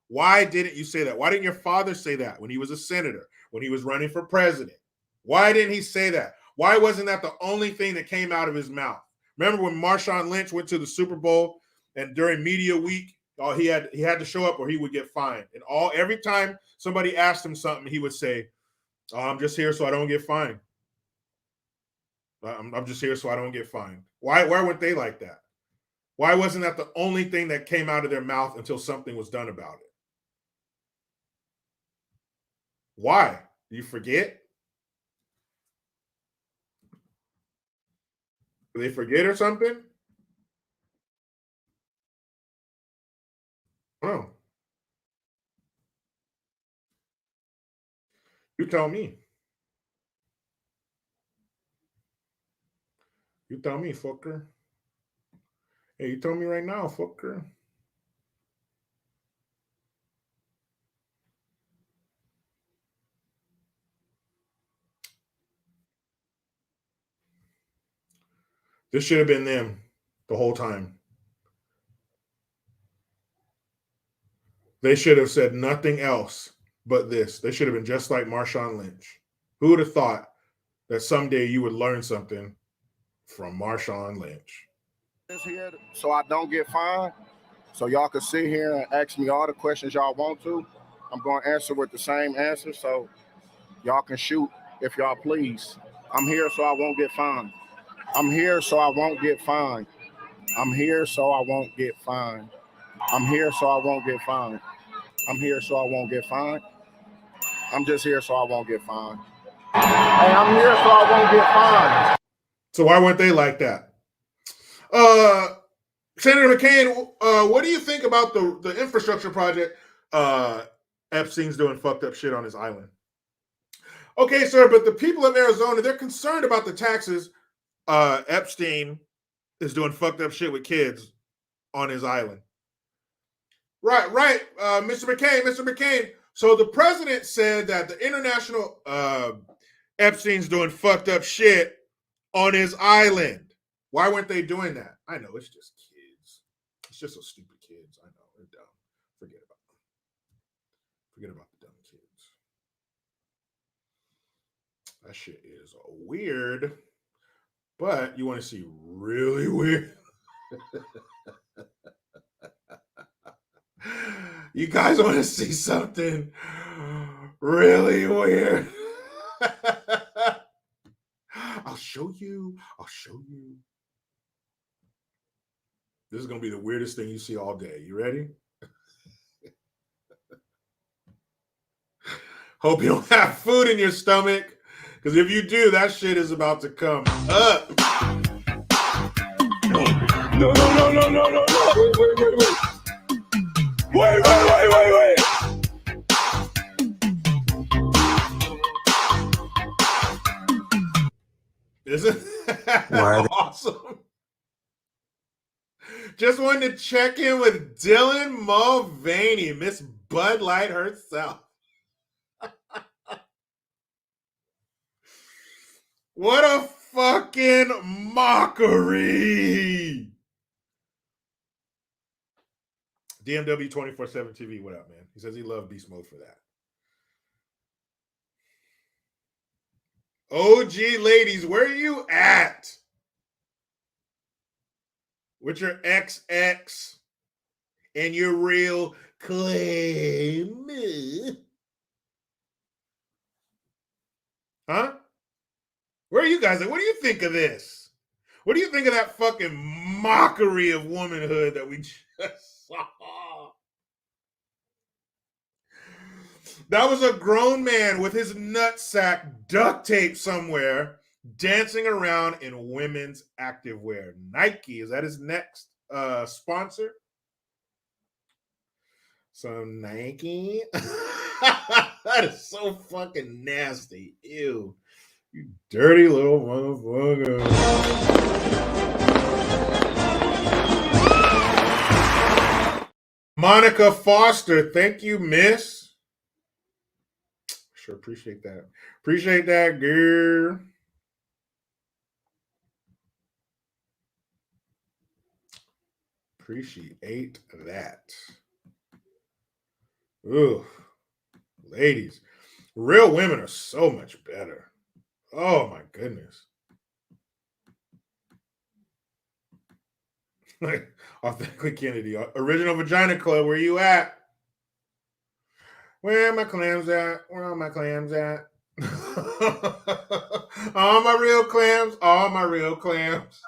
Why didn't you say that? Why didn't your father say that when he was a senator, when he was running for president? Why didn't he say that? Why wasn't that the only thing that came out of his mouth? Remember when Marshawn Lynch went to the Super Bowl and during media week, he had to show up or he would get fined. And every time somebody asked him something, he would say, oh, I'm just here so I don't get fined. I'm just here so I don't get fined. Why weren't they like that? Why wasn't that the only thing that came out of their mouth until something was done about it? Why? Do you forget? Do they forget or something? Oh, you tell me. You tell me, fucker. Hey, you tell me right now, fucker. This should have been them the whole time. They should have said nothing else but this. They should have been just like Marshawn Lynch. Who would have thought that someday you would learn something from Marshawn Lynch? Here so I don't get fined. So y'all can sit here and ask me all the questions y'all want to. I'm going to answer with the same answer. So y'all can shoot if y'all please. I'm here so I won't get fined. I'm here so I won't get fined. I'm here so I won't get fined. I'm here so I won't get fined. I'm here so I won't get fined. I'm just here so I won't get fined. Hey, I'm here so I won't get fined. So why weren't they like that? Senator McCain, what do you think about the infrastructure project? Epstein's doing fucked up shit on his island. Okay, sir, but the people of Arizona, they're concerned about the taxes. Epstein is doing fucked up shit with kids on his island. Right, Mr. McCain. So the president said that the international Epstein's doing fucked up shit on his island. Why weren't they doing that? I know, it's just kids. It's just so stupid kids. I know, they're dumb. Forget about them. Forget about the dumb kids. That shit is weird. But you want to see really weird? You guys want to see something really weird? I'll show you. This is going to be the weirdest thing you see all day. You ready? Hope you don't have food in your stomach, because if you do, that shit is about to come up. No. Wait. Isn't that awesome? Just wanted to check in with Dylan Mulvaney, Miss Bud Light herself. What a fucking mockery. DMW 24/7 TV, what up, man? He says he loved Beast Mode for that. OG ladies, where are you at? With your XX and your real claim. Huh? Where are you guys at? What do you think of this? What do you think of that fucking mockery of womanhood that we just saw? That was a grown man with his nutsack duct taped somewhere, dancing around in women's activewear. Nike, is that his next sponsor? So Nike? That is so fucking nasty. Ew. You dirty little motherfucker. Monica Foster, thank you, miss. Sure, appreciate that. Appreciate that, girl. Appreciate that. Ooh, ladies, real women are so much better. Oh my goodness. Like, Authentically Kennedy, Original Vagina Club, where you at? Where are my clams at? Where are my clams at? All my real clams. All my real clams.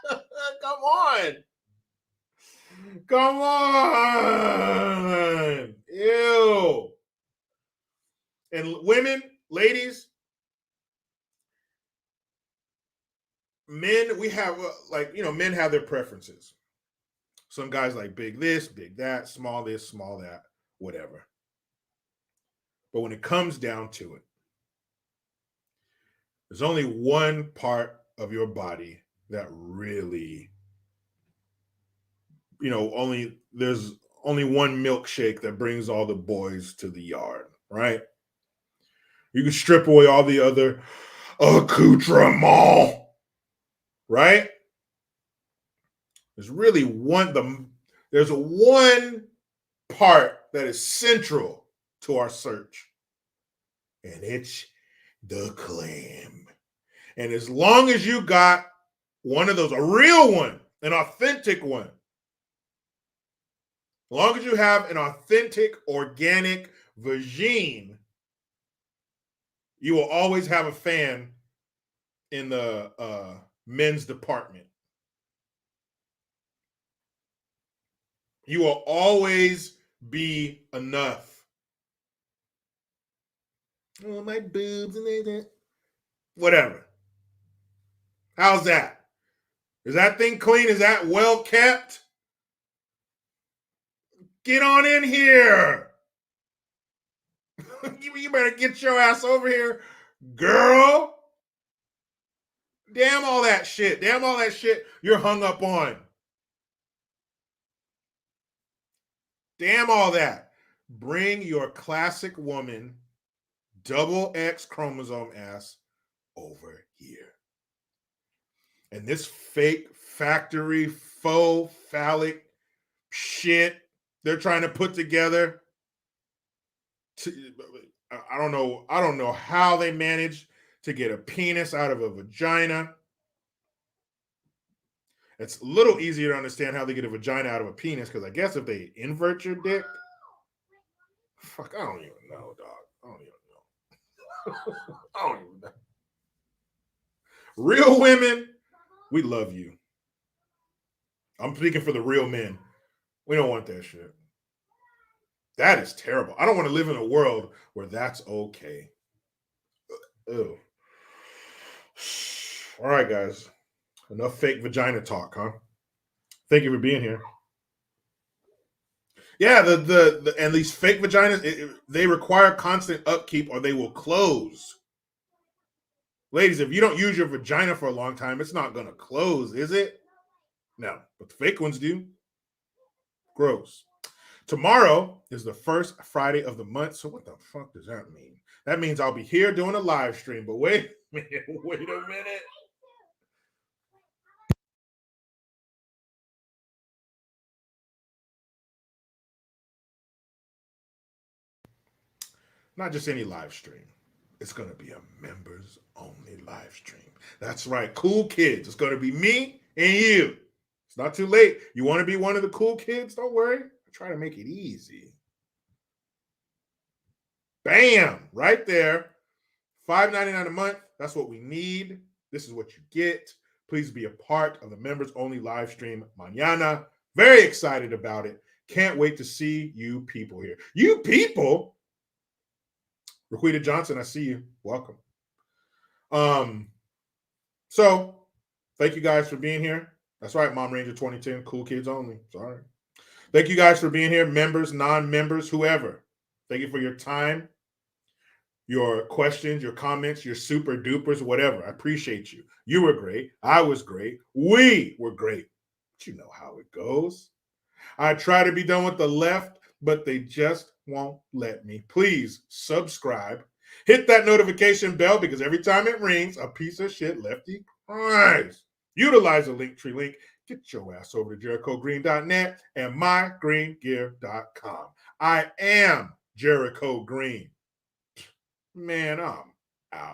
Come on. Come on. Ew. And women, ladies, men, we have men have their preferences. Some guys like big this, big that, small this, small that, whatever. But when it comes down to it, there's only one part of your body that really, there's only one milkshake that brings all the boys to the yard, right? You can strip away all the other accoutrements, right? There's really there's one part that is central to our search, and it's the clam. And as long as you got one of those, a real one, an authentic one, as long as you have an authentic, organic vagine, you will always have a fan in the men's department. You will always be enough. Oh, my boobs and that. Whatever. How's that? Is that thing clean? Is that well kept? Get on in here. You better get your ass over here, girl. Damn all that shit. Damn all that shit you're hung up on. Damn all that. Bring your classic woman, double X chromosome ass over here. And this fake factory faux phallic shit they're trying to put together. I don't know how they managed to get a penis out of a vagina. It's a little easier to understand how they get a vagina out of a penis, because I guess if they invert your dick, fuck, I don't even know, dog. I don't even know. Real women, we love you. I'm speaking for the real men. We don't want that shit. That is terrible. I don't want to live in a world where that's okay. Ew. All right, guys. Enough fake vagina talk, huh? Thank you for being here. Yeah, the and these fake vaginas, they require constant upkeep or they will close. Ladies, if you don't use your vagina for a long time, it's not going to close, is it? No, but the fake ones do. Gross. Tomorrow is the first Friday of the month, so what the fuck does that mean? That means I'll be here doing a live stream, but wait a minute. Not just any live stream. It's going to be a members only live stream. That's right. Cool kids. It's going to be me and you. It's not too late. You want to be one of the cool kids? Don't worry. I try to make it easy. Bam! Right there. $5.99 a month. That's what we need. This is what you get. Please be a part of the members only live stream mañana. Very excited about it. Can't wait to see you people here. You people. Raquita Johnson, I see you. Welcome. So thank you guys for being here. That's right, Mom Ranger 2010, cool kids only. Sorry. Thank you guys for being here, members, non-members, whoever. Thank you for your time, your questions, your comments, your super dupers, whatever. I appreciate you. You were great. I was great. We were great. But you know how it goes. I try to be done with the left, but they just won't let me. Please subscribe. Hit that notification bell, because every time it rings, a piece of shit lefty cries. Utilize the Linktree link. Get your ass over to JerichoGreen.net and mygreengear.com. I am Jericho Green. Man, I'm out.